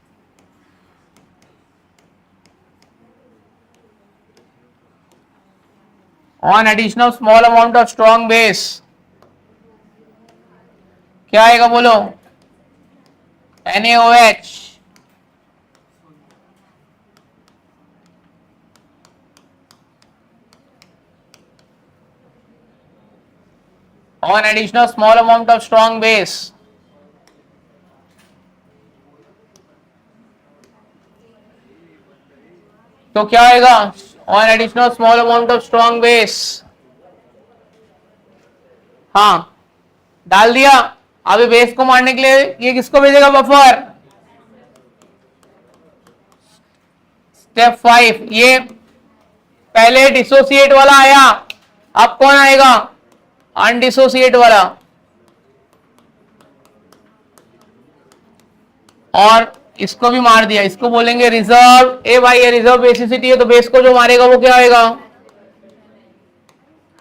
on addition of small amount of strong base क्या आएगा बोलो? NaOH। on addition of small amount of strong base, तो क्या आएगा? on addition of small amount of strong base, हाँ डाल दिया। अभी बेस को मारने के लिए ये किसको भेजेगा बफर? स्टेप 5, ये पहले डिसोसिएट वाला आया, अब कौन आएगा? अनडिसोसिएट वाला। और इसको भी मार दिया, इसको बोलेंगे रिजर्व। ए भाई ये रिजर्व बेसिसिटी है, तो बेस को जो मारेगा वो क्या आएगा?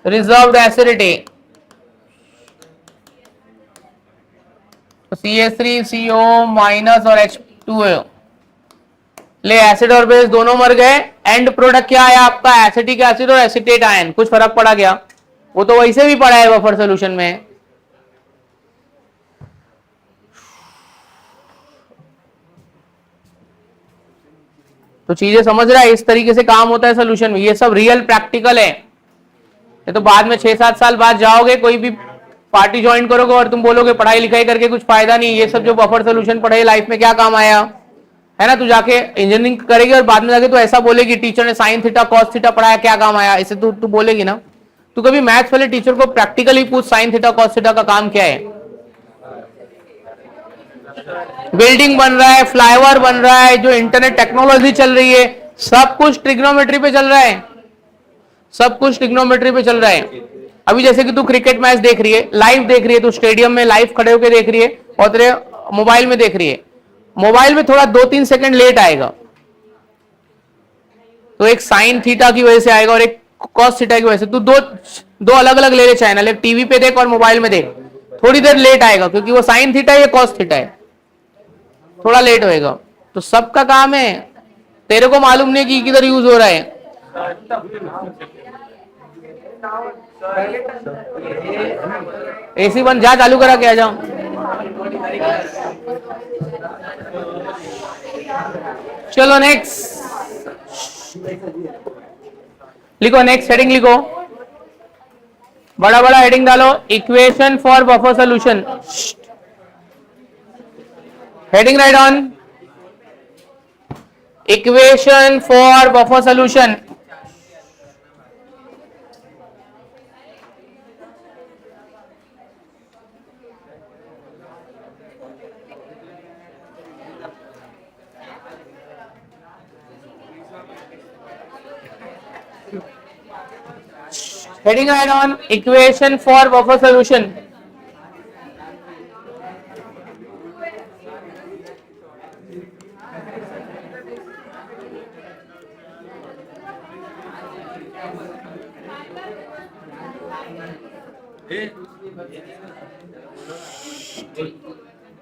Reserved acidity. CH3CO माइनस और H2O, ले एसिड और बेस दोनों मर गए। एंड प्रोडक्ट क्या आया आपका? एसिटिक एसिड और एसिटेट आयन। कुछ फर्क पड़ा क्या? वो तो वैसे भी पड़ा है बफर सोल्यूशन में। तो चीजें समझ रहा है, इस तरीके से काम होता है सोल्यूशन में। ये सब रियल प्रैक्टिकल है। ये तो बाद में 6-7 साल बाद जाओगे, कोई भी पार्टी ज्वाइन करोगे और तुम बोलोगे पढ़ाई लिखाई करके कुछ फायदा नहीं, ये सब जो बफर सोल्यूशन पढ़े लाइफ में क्या काम आया, है ना। तू जाके इंजीनियरिंग करेगी और बाद में जाके तो ऐसा बोलेगी टीचर ने साइन थीटा कॉस थीटा पढ़ाया, क्या काम आया, इसे तू बोलेगी ना। तू कभी मैथ्स वाले टीचर को प्रैक्टिकली पूछ साइन थीटा कॉस थीटा का काम क्या है। बिल्डिंग बन रहा है, फ्लाईओवर बन रहा है, जो इंटरनेट टेक्नोलॉजी चल रही है, सब कुछ ट्रिग्नोमेट्री पे चल रहा है, सब कुछ ट्रिग्नोमेट्री पे चल रहा है। अभी जैसे कि तू क्रिकेट मैच देख रही है, लाइव देख रही है, तू स्टेडियम में लाइव खड़े होकर देख रही है और तेरे मोबाइल में देख रही है। मोबाइल में थोड़ा 2-3 सेकंड लेट आएगा, तो एक साइन थीटा की वजह से आएगा और एक कॉस थीटा की वजह से। तू दो अलग अलग ले ले चैनल, एक टीवी पे देख और मोबाइल में देख, थोड़ी देर लेट आएगा क्योंकि वो साइन थीटा है, ये कॉस थीटा है, थोड़ा लेट होएगा। तो सबका काम है, तेरे को मालूम नहीं कि किधर यूज हो रहा है। एसी बंद, जा चालू करा के आ जाओ। चलो नेक्स्ट लिखो, नेक्स्ट हेडिंग लिखो, बड़ा बड़ा हेडिंग डालो, equation for buffer solution. Heading right on, equation for buffer solution. Heading right on, equation for buffer solution.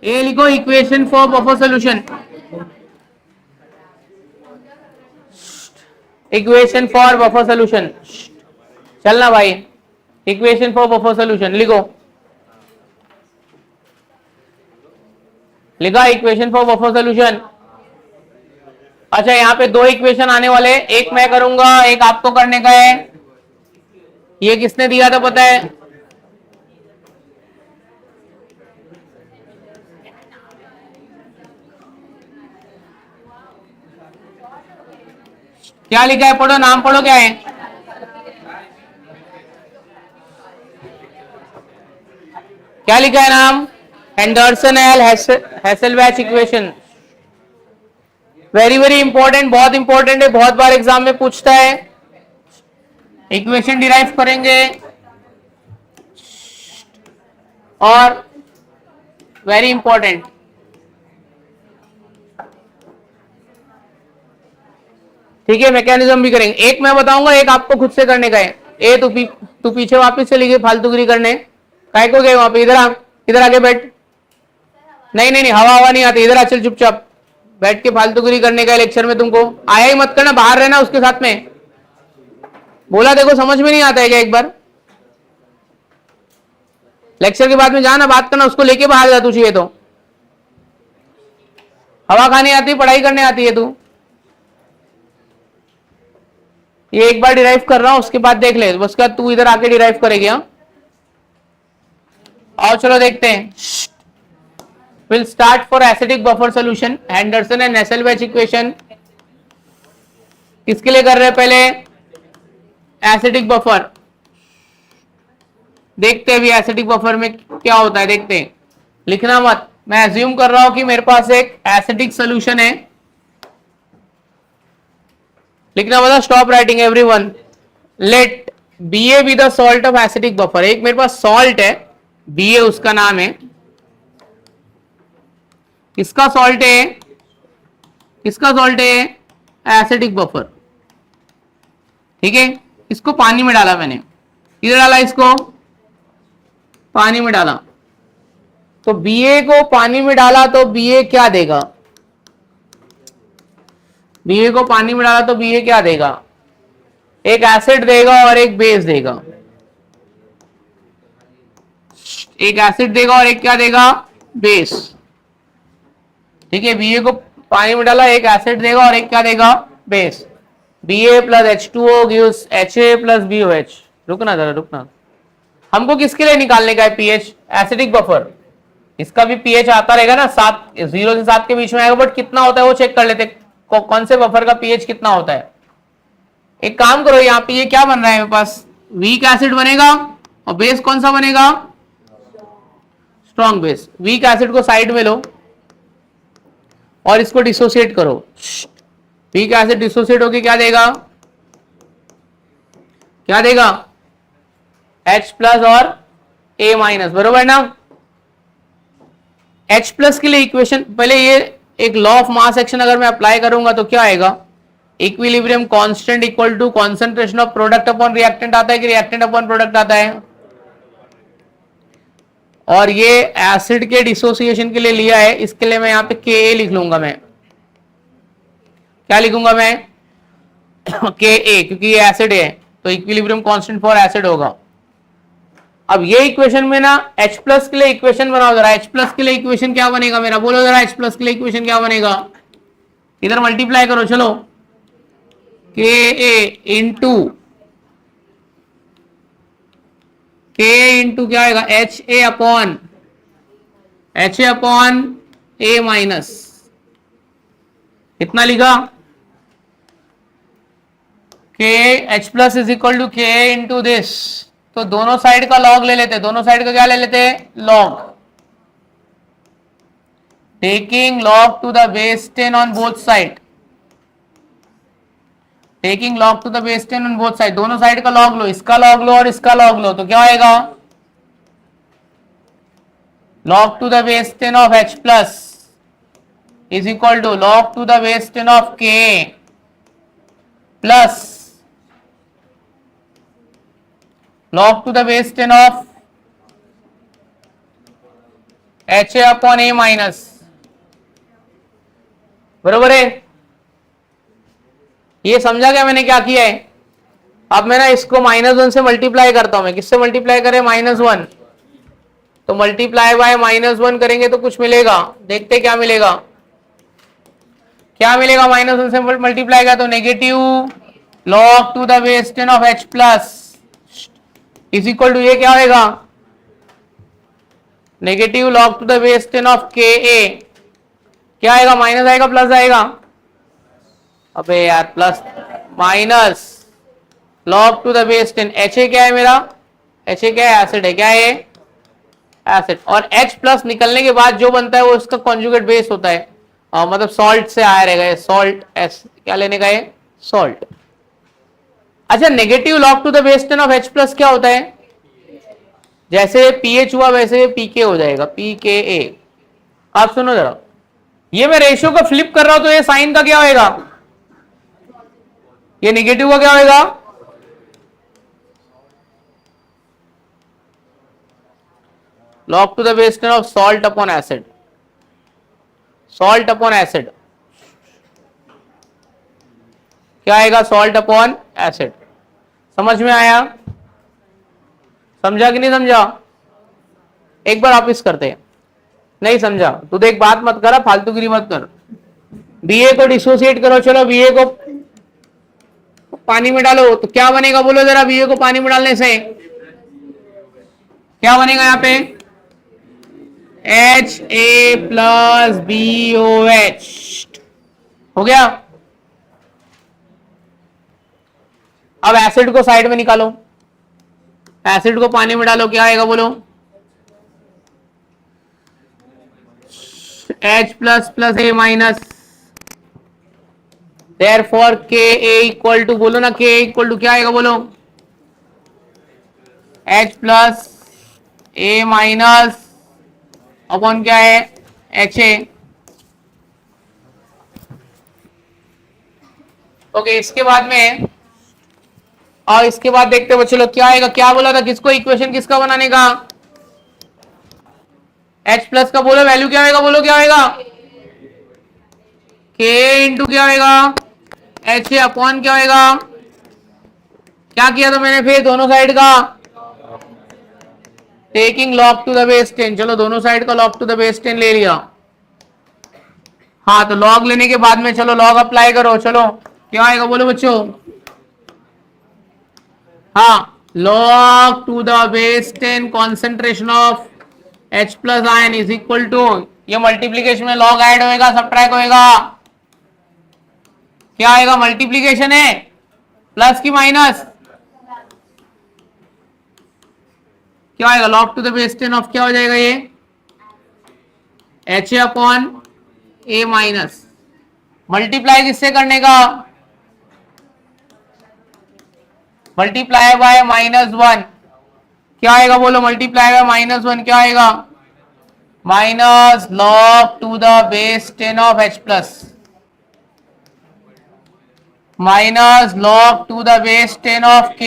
ये लिखो, equation for buffer solution, equation for buffer solution. चलना भाई, इक्वेशन फॉर बफर सोल्यूशन लिखो, लिखा equation for buffer solution. अच्छा, यहाँ पे दो इक्वेशन आने वाले, एक मैं करूंगा, एक आपको करने का है। ये किसने दिया था पता है? क्या लिखा है, पढ़ो, नाम पढ़ो, क्या है? क्या लिखा है नाम? एंडरसन एल Hasselbalch equation. Very very important, बहुत इंपॉर्टेंट है, बहुत बार एग्जाम में पूछता है। इक्वेशन डिराइव करेंगे और वेरी इंपॉर्टेंट, ठीक है। मैकेनिज्म भी करेंगे, एक मैं बताऊंगा, एक आपको खुद से करने का है। ए तू पीछे वापस चली गई फालतूगिरी करने, काय को गए वहां पे? इधर आ, इधर आके बैठ। नहीं नहीं नहीं, हवा नहीं आती, इधर आ, चल चुपचाप बैठ के फालतूगिरी करने का लेक्चर में। तुमको आया ही मत करना, बाहर रहना उसके साथ में। बोला देखो, समझ में नहीं आता है क्या? एक बार लेक्चर के बाद में जाना, बात करना, उसको लेके बाहर जा तू चाहिए तो। हवा खाने आती, पढ़ाई करने आती है तू। ये एक बार डिराइव कर रहा हूं, उसके बाद देख ले, उसके बाद तू इधर आके डिराइव करेगी। हाँ, और चलो देखते हैं। Will start for acidic buffer solution, Henderson and Hasselbalch equation. किसके लिए कर रहे हैं? पहले एसिडिक बफर देखते हैं भी, एसिडिक बफर में क्या होता है देखते हैं। लिखना मत, मैं अज्यूम कर रहा हूं कि मेरे पास एक एसिडिक सोल्यूशन है। लिखना मतलब stop writing everyone. Let BA be the salt of acidic buffer. एक मेरे पास सॉल्ट है, BA उसका नाम है। किसका सॉल्ट है? किसका सॉल्ट है? एसिडिक बफर, ठीक है। इसको पानी में डाला मैंने, इधर डाला, इसको पानी में डाला, तो BA को पानी में डाला तो BA क्या देगा? BA को पानी में डाला तो BA क्या देगा? एक एसिड देगा और एक बेस देगा। एक एसिड देगा और एक क्या देगा, बेस। ठीक है, बी ए को पानी में डाला, एक एसिड देगा और एक क्या देगा, base. Ba plus H2O gives Ha plus BOH। रुकना जरा, रुकना, हमको किसके लिए निकालने का है पीएच, एसिडिक बफर। इसका भी पीएच आता रहेगा ना, 7, 0 से 7 के बीच में आएगा, बट कितना होता है वो चेक कर लेते, कौन से बफर का पीएच कितना होता है। एक काम करो, यहाँ पे ये क्या बन रहा है मेरे पास, वीक एसिड बनेगा और बेस कौन सा बनेगा, स्ट्रॉन्ग बेस। वीक एसिड को साइड में लो और इसको डिसोसिएट करो। वीक एसिड डिसोसिएट होके क्या देगा, क्या देगा, H प्लस और A माइनस, बरोबर ना। H प्लस के लिए इक्वेशन, पहले ये एक लॉ ऑफ मास एक्शन अगर मैं अप्लाई करूंगा तो क्या आएगा, equilibrium constant equal to concentration of product upon reactant आता है कि रिएक्टेंट अपॉन प्रोडक्ट आता है। और ये एसिड के डिसोसिएशन के लिए लिया है, इसके लिए मैं यहां पे Ka लिख लूंगा। मैं क्या लिखूंगा मैं, Ka, क्योंकि ये एसिड है तो इक्विलिब्रियम कांस्टेंट फॉर एसिड होगा। अब ये इक्वेशन में ना H प्लस के लिए इक्वेशन बनाओ जरा। H प्लस के लिए इक्वेशन क्या बनेगा मेरा, बोलो जरा, H प्लस के लिए इक्वेशन क्या बनेगा, इधर मल्टीप्लाई करो, चलो, Ka इंटू क्या आएगा, Ha अपॉन A माइनस, इतना लिखा। H plus is equal to Ka into this, तो दोनों साइड का लॉग ले लेते, दोनों साइड का क्या ले लेते, log, taking log to the base 10 on both side, taking log to the base 10 on both side, दोनों साइड का लॉग लो, इसका लॉग लो और इसका लॉग लो, तो क्या आएगा, log to the base 10 of H plus is equal to log to the base 10 of Ka plus log to the base 10 of Ha upon A minus, बरोबर है। ये समझा क्या मैंने क्या किया है। अब मैं ना इसको -1 से मल्टीप्लाई करता हूं, मैं किससे मल्टीप्लाई करें, -1, तो मल्टीप्लाई बाय -1 करेंगे तो कुछ मिलेगा, देखते क्या मिलेगा, क्या मिलेगा, -1 से मल्टीप्लाई का तो negative log to the base 10 of H plus is equal to, ये क्या होगा, negative log to the base 10 of Ka, क्या आएगा, माइनस आएगा प्लस आएगा, अबे यार plus minus log to the base 10, Ha क्या है मेरा, Ha क्या है, एसिड है, क्या है, एसिड, और H प्लस निकलने के बाद जो बनता है वो इसका कॉन्जुगेट बेस होता है, मतलब सॉल्ट से आया रहेगा, सॉल्ट, एस क्या लेने का है, सॉल्ट। अच्छा, negative log to the base 10 of H plus क्या होता है, जैसे pH हुआ वैसे pK हो जाएगा, pKa। आप सुनो जरा, ये मैं रेशियो को फ्लिप कर रहा हूं तो ये साइन का क्या होएगा, ये नेगेटिव का क्या होएगा, log to the base 10 of salt upon acid, salt upon acid क्या आएगा, salt upon acid। समझ में आया, समझा कि नहीं समझा, एक बार वापिस करते हैं, नहीं समझा तो देख, बात मत करा, फालतूगिरी मत कर। Ba को डिसोसिएट करो, चलो Ba को पानी में डालो तो क्या बनेगा, बोलो जरा, Ba को पानी में डालने से क्या बनेगा, यहाँ पे Ha प्लस BOH हो गया। अब एसिड को साइड में निकालो, एसिड को पानी में डालो, क्या आएगा बोलो, H plus plus A minus, therefore Ka equal to, बोलो ना, Ka इक्वल टू क्या आएगा बोलो, H plus A minus upon क्या है, Ha। ओके, इसके बाद में, और इसके बाद देखते बच्चे लोग क्या आएगा, क्या बोला था, किसको इक्वेशन किसका बनाने का, H प्लस का बोलो वैल्यू क्या होगा, बोलो क्या होगा, K इंटू क्या होगा, Ha अपॉन क्या होगा, क्या किया था मैंने फिर दोनों साइड का taking log to the base 10, चलो दोनों साइड का log टू द बेस 10 ले लिया। हाँ तो log लेने के बाद में चलो log अप्लाई करो, चलो क्या आएगा बोलो बच्चों। हाँ log to the base 10 concentration of H plus ion is equal to, ये मल्टीप्लीकेशन में log ऐड होएगा सबट्रैक्ट होएगा, क्या आएगा मल्टीप्लीकेशन है प्लस की माइनस, क्या आएगा log to the base 10 of क्या हो जाएगा ये H A upon A minus, multiply किससे करने का, मल्टीप्लाई बाय -1, क्या आएगा बोलो मल्टीप्लाई बाय -1 क्या आएगा, minus log to the base 10 of H plus minus log to the base 10 of K,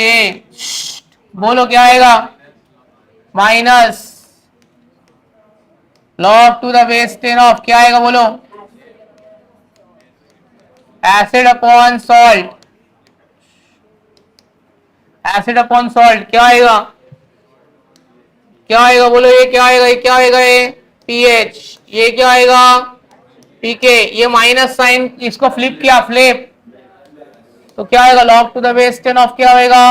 बोलो क्या आएगा, minus log to the base 10 of क्या आएगा बोलो, acid upon salt, acid upon salt क्या आएगा, क्या आएगा बोलो, ये क्या आएगा, ये क्या आएगा, ये पीएच, ये क्या आएगा पीके, ये माइनस साइन इसको फ्लिप किया फ्लिप, तो क्या आएगा log to the base 10 of क्या होएगा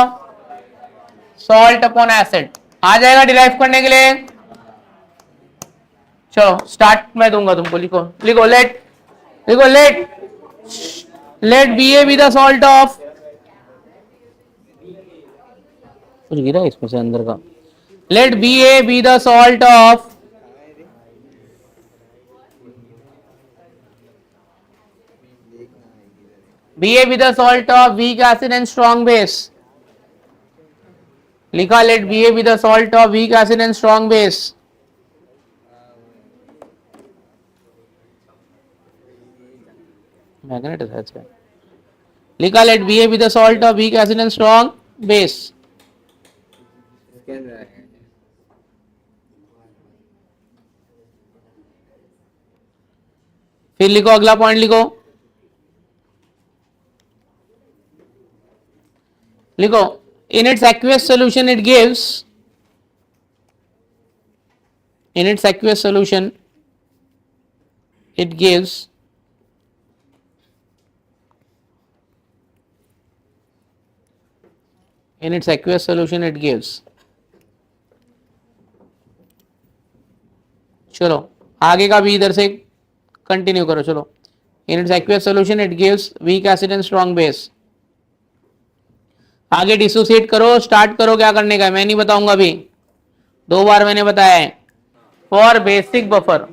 सॉल्ट अपॉन एसिड, आ जाएगा डिराइव करने के लिए। चलो स्टार्ट मैं दूंगा तुमको, लिखो लिखो लेट, लिखो let B A be the salt of, कुछ गिरा इसमें से अंदर का, let B A be the salt of Ba be the salt of weak acid and strong base, लिखा let Ba be the salt of weak acid and strong base, magnet है अच्छा, लिखा let Ba be the salt of weak acid and strong base, फिर लिखो अगला point लिखो, लिखो in its aqueous solution it gives, in its aqueous solution it gives in its aqueous solution it gives, चलो आगे का भी इधर से कंटिन्यू करो, चलो in its aqueous solution it gives weak acid and strong base, आगे डिसोसिएट करो, स्टार्ट करो, क्या करने का है मैं नहीं बताऊंगा अभी, 2 बार मैंने बताया है, for basic buffer,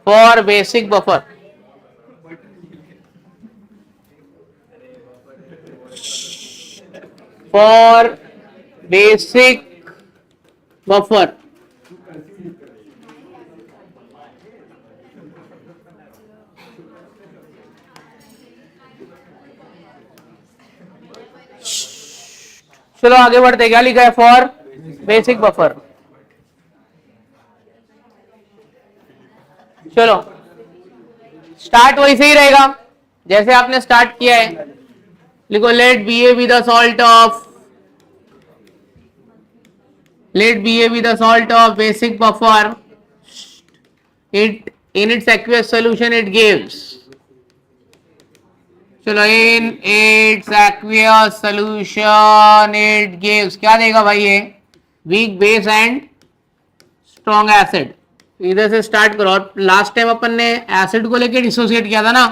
for basic buffer, for basic buffer, चलो आगे बढ़ते, क्या लिखा है फॉर बेसिक बफर, चलो स्टार्ट वैसे ही रहेगा जैसे आपने स्टार्ट किया है, लिखो let B A be the salt of, let Ba be the salt of basic buffer, it in its aqueous solution it gives, चलो in its aqueous solution it gives, क्या देगा भाई ये weak base and strong acid, इधर से start करो, और last time अपन ने एसिड को लेके डिसोसिएट किया था ना,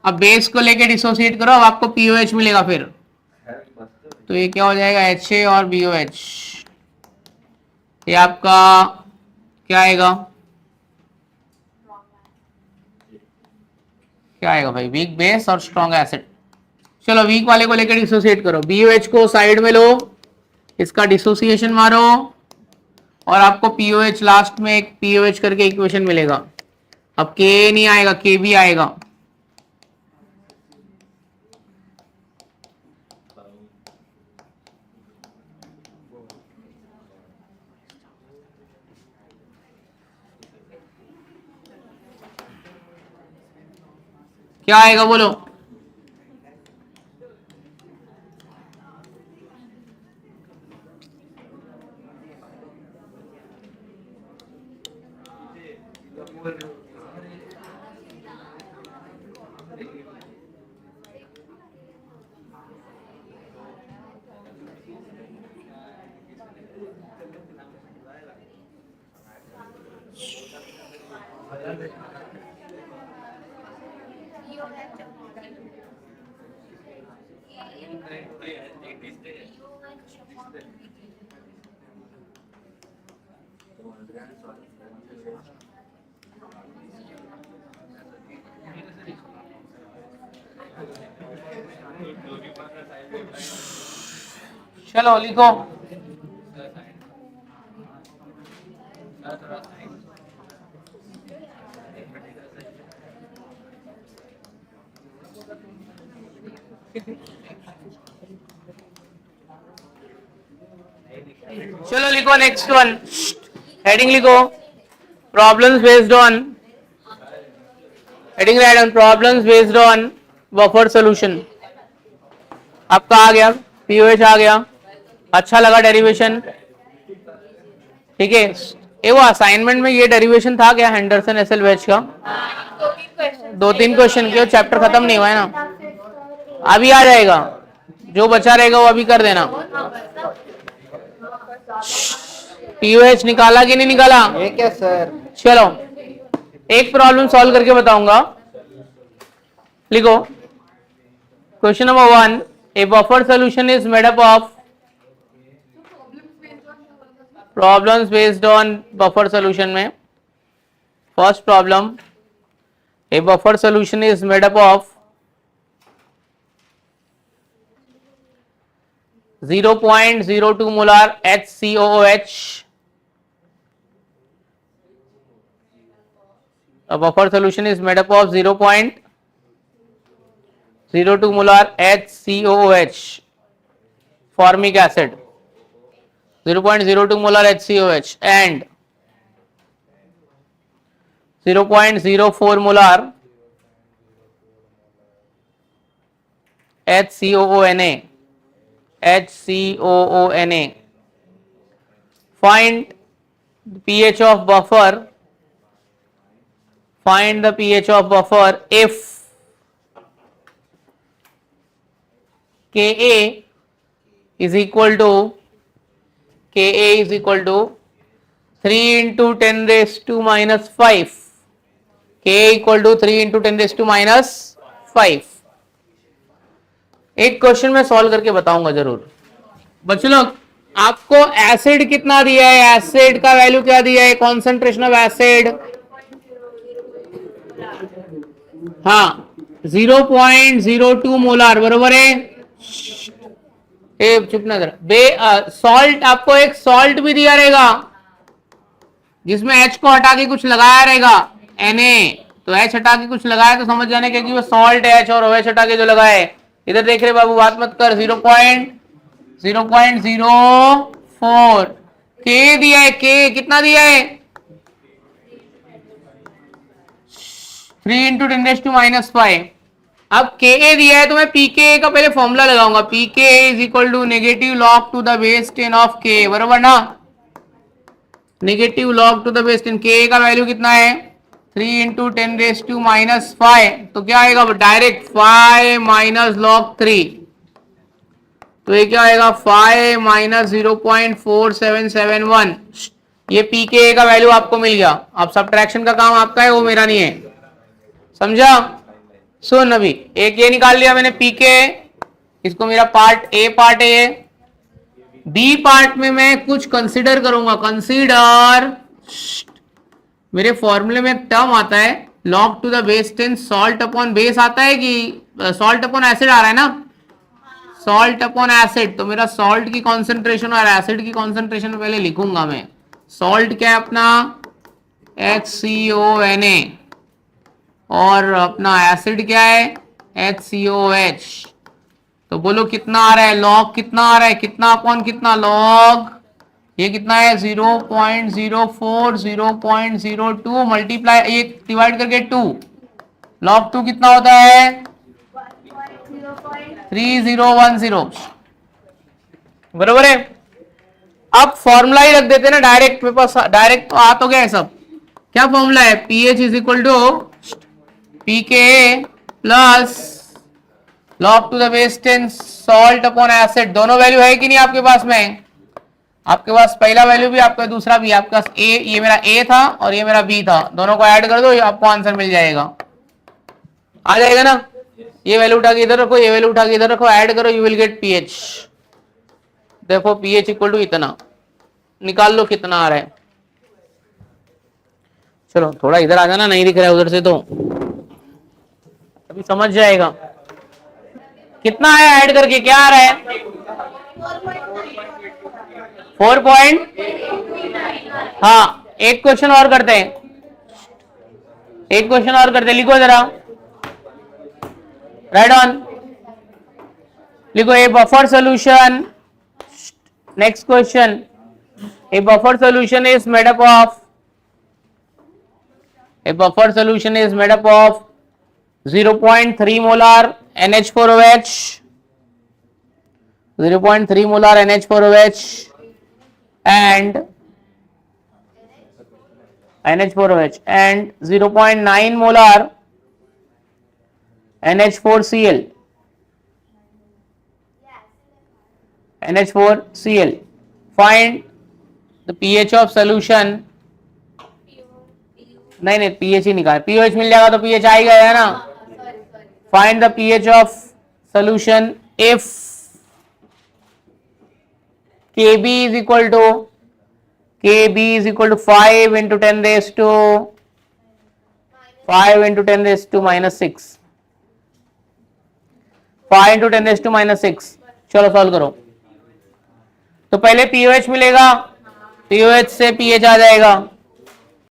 अब बेस को लेके डिसोसिएट करो, अब आपको पीओएच मिलेगा, फिर तो ये क्या हो जाएगा HA और BOH, ये आपका क्या आएगा, क्या आएगा भाई वीक बेस और स्ट्रॉन्ग एसिड, चलो वीक वाले को लेकर डिसोसिएट करो, BOH को साइड में लो, इसका डिसोसिएशन मारो, और आपको POH लास्ट में एक POH करके इक्वेशन मिलेगा, अब K नहीं आएगा KB आएगा, क्या आएगा बोलो, चलो लिखो। चलो लिखो नेक्स्ट वन, हेडिंग लिखो, problems based on, heading right on problems based on buffer solution. आपका आ गया, पीओएच आ गया, अच्छा लगा डेरिवेशन, ठीक है। ये वो असाइनमेंट में ये डेरिवेशन था क्या, हेंडरसन एसएल वेज का? 2-3 क्वेश्चन के, चैप्टर खत्म नहीं हुआ है ना, अभी आ जाएगा, जो बचा रहेगा वो अभी कर देना। पीओएच निकाला कि नहीं निकाला? ये क्या सर? चलो एक प्रॉब्लम सॉल्व करके बताऊंगा, लिखो। Question number 1, a buffer solution is made up of, problems based on buffer solution में first problem, a buffer solution is made up of 0.02 molar HCOOH. A buffer solution is made up of 0.02 molar HCOOH, formic acid, 0.02 molar HCOOH and 0.04 molar HCOONA. Find the pH of buffer. Find the pH of buffer if Ka is equal to 3 into 10 raised to minus 5. Ka equal to 3 into 10 raised to minus 5. एक question में solve करके बताऊंगा जरूर। बच्चों लोग, आपको acid कितना दिया है, एसिड का वैल्यू क्या दिया है, कॉन्सेंट्रेशन ऑफ एसिड, हाँ 0.02 मोलार, बरोबर है। चुप ना जरा, सॉल्ट आपको एक सॉल्ट भी दिया रहेगा जिसमें H को हटा के कुछ लगाया रहेगा, Na, तो H हटा के कुछ लगाया तो समझ जाने कि वो सॉल्ट है, H और OH हटा के जो लगाए। इधर देख रहे बाबू, बात मत कर। 0.04 के दिया है, के कितना दिया है, 3 into 10 to minus 5। अब के दिया है तो मैं पीके का पहले फॉर्मूला लगाऊंगा, pK is equal to negative log to the base 10 of K, बराबर ना, negative log to the base 10। K का वैल्यू कितना है, 3 into 10 to minus 5, तो क्या आएगा डायरेक्ट 5 minus log 3, तो ये क्या आएगा 5 minus 0.4771। ये पीके का वैल्यू आपको मिल गया। अब सब्ट्रैक्शन का काम आपका है, वो मेरा नहीं है, समझा? सुन, अभी एक ये निकाल लिया मैंने पीके, इसको मेरा पार्ट ए, बी पार्ट में मैं कुछ कंसीडर करूंगा। कंसीडर, मेरे फॉर्मूले में एक टर्म आता है log to the base 10 salt upon base आता है कि सॉल्ट अपॉन एसिड आ रहा है ना, सॉल्ट अपॉन एसिड, तो मेरा सॉल्ट की कॉन्सेंट्रेशन और एसिड की कॉन्सेंट्रेशन पहले लिखूंगा मैं। सॉल्ट क्या है अपना, HCONA, और अपना एसिड क्या है, HCOH। तो बोलो कितना आ रहा है, लॉग कितना आ रहा है, कितना अपॉन कितना, लॉग ये कितना है 0.04 0.02 मल्टीप्लाई, ये डिवाइड करके 2, लॉग 2 कितना होता है 3010, बरोबर है। अब फॉर्मूला ही रख देते ना डायरेक्ट, मेरे पास डायरेक्ट तो आ तो गया है सब। क्या फॉर्मूला है, pH is equal to pK plus log to the base 10 salt upon acid. दोनों वैल्यू है कि नहीं आपके पास में, आपके पास पहला वैल्यू भी, आपका दूसरा भी, आपके पास ए, ये मेरा ए था और ये मेरा बी था, दोनों को ऐड कर दो, ये आपको आंसर मिल जाएगा। आ जाएगा ना? ये वैल्यू उठा के इधर रखो, ये वैल्यू उठा के इधर रखो, ऐड करो, यू विल गेट पीएच। देखो पीएच इक्वल टू इतना, निकाल लो कितना आ रहा है। चलो थोड़ा इधर आ जाना, नहीं दिख रहा है उधर से तो अभी समझ जाएगा। कितना आया ऐड करके, क्या आ रहा है? 4 पॉइंट। हाँ एक क्वेश्चन और करते हैं, एक क्वेश्चन और करते हैं, लिखो जरा, राइट ऑन, लिखो ए buffer solution. Next question, A buffer solution is made up of, a buffer solution is made up of 0.3 molar NH4OH, 0.3 molar NH4OH and NH4OH and 0.9 molar NH4Cl, NH4Cl. Find the pH of solution. नहीं pH ही निकाल, pH मिल जाएगा तो pH आएगा है ना। Find the pH of solution if Kb is equal to 5 into 10 raised to 5 into 10 raised to minus 6, 5 into 10 raised to minus 6। चलो solve करो। तो पहले पीओएच मिलेगा, पीओएच से पीएच आ जाएगा,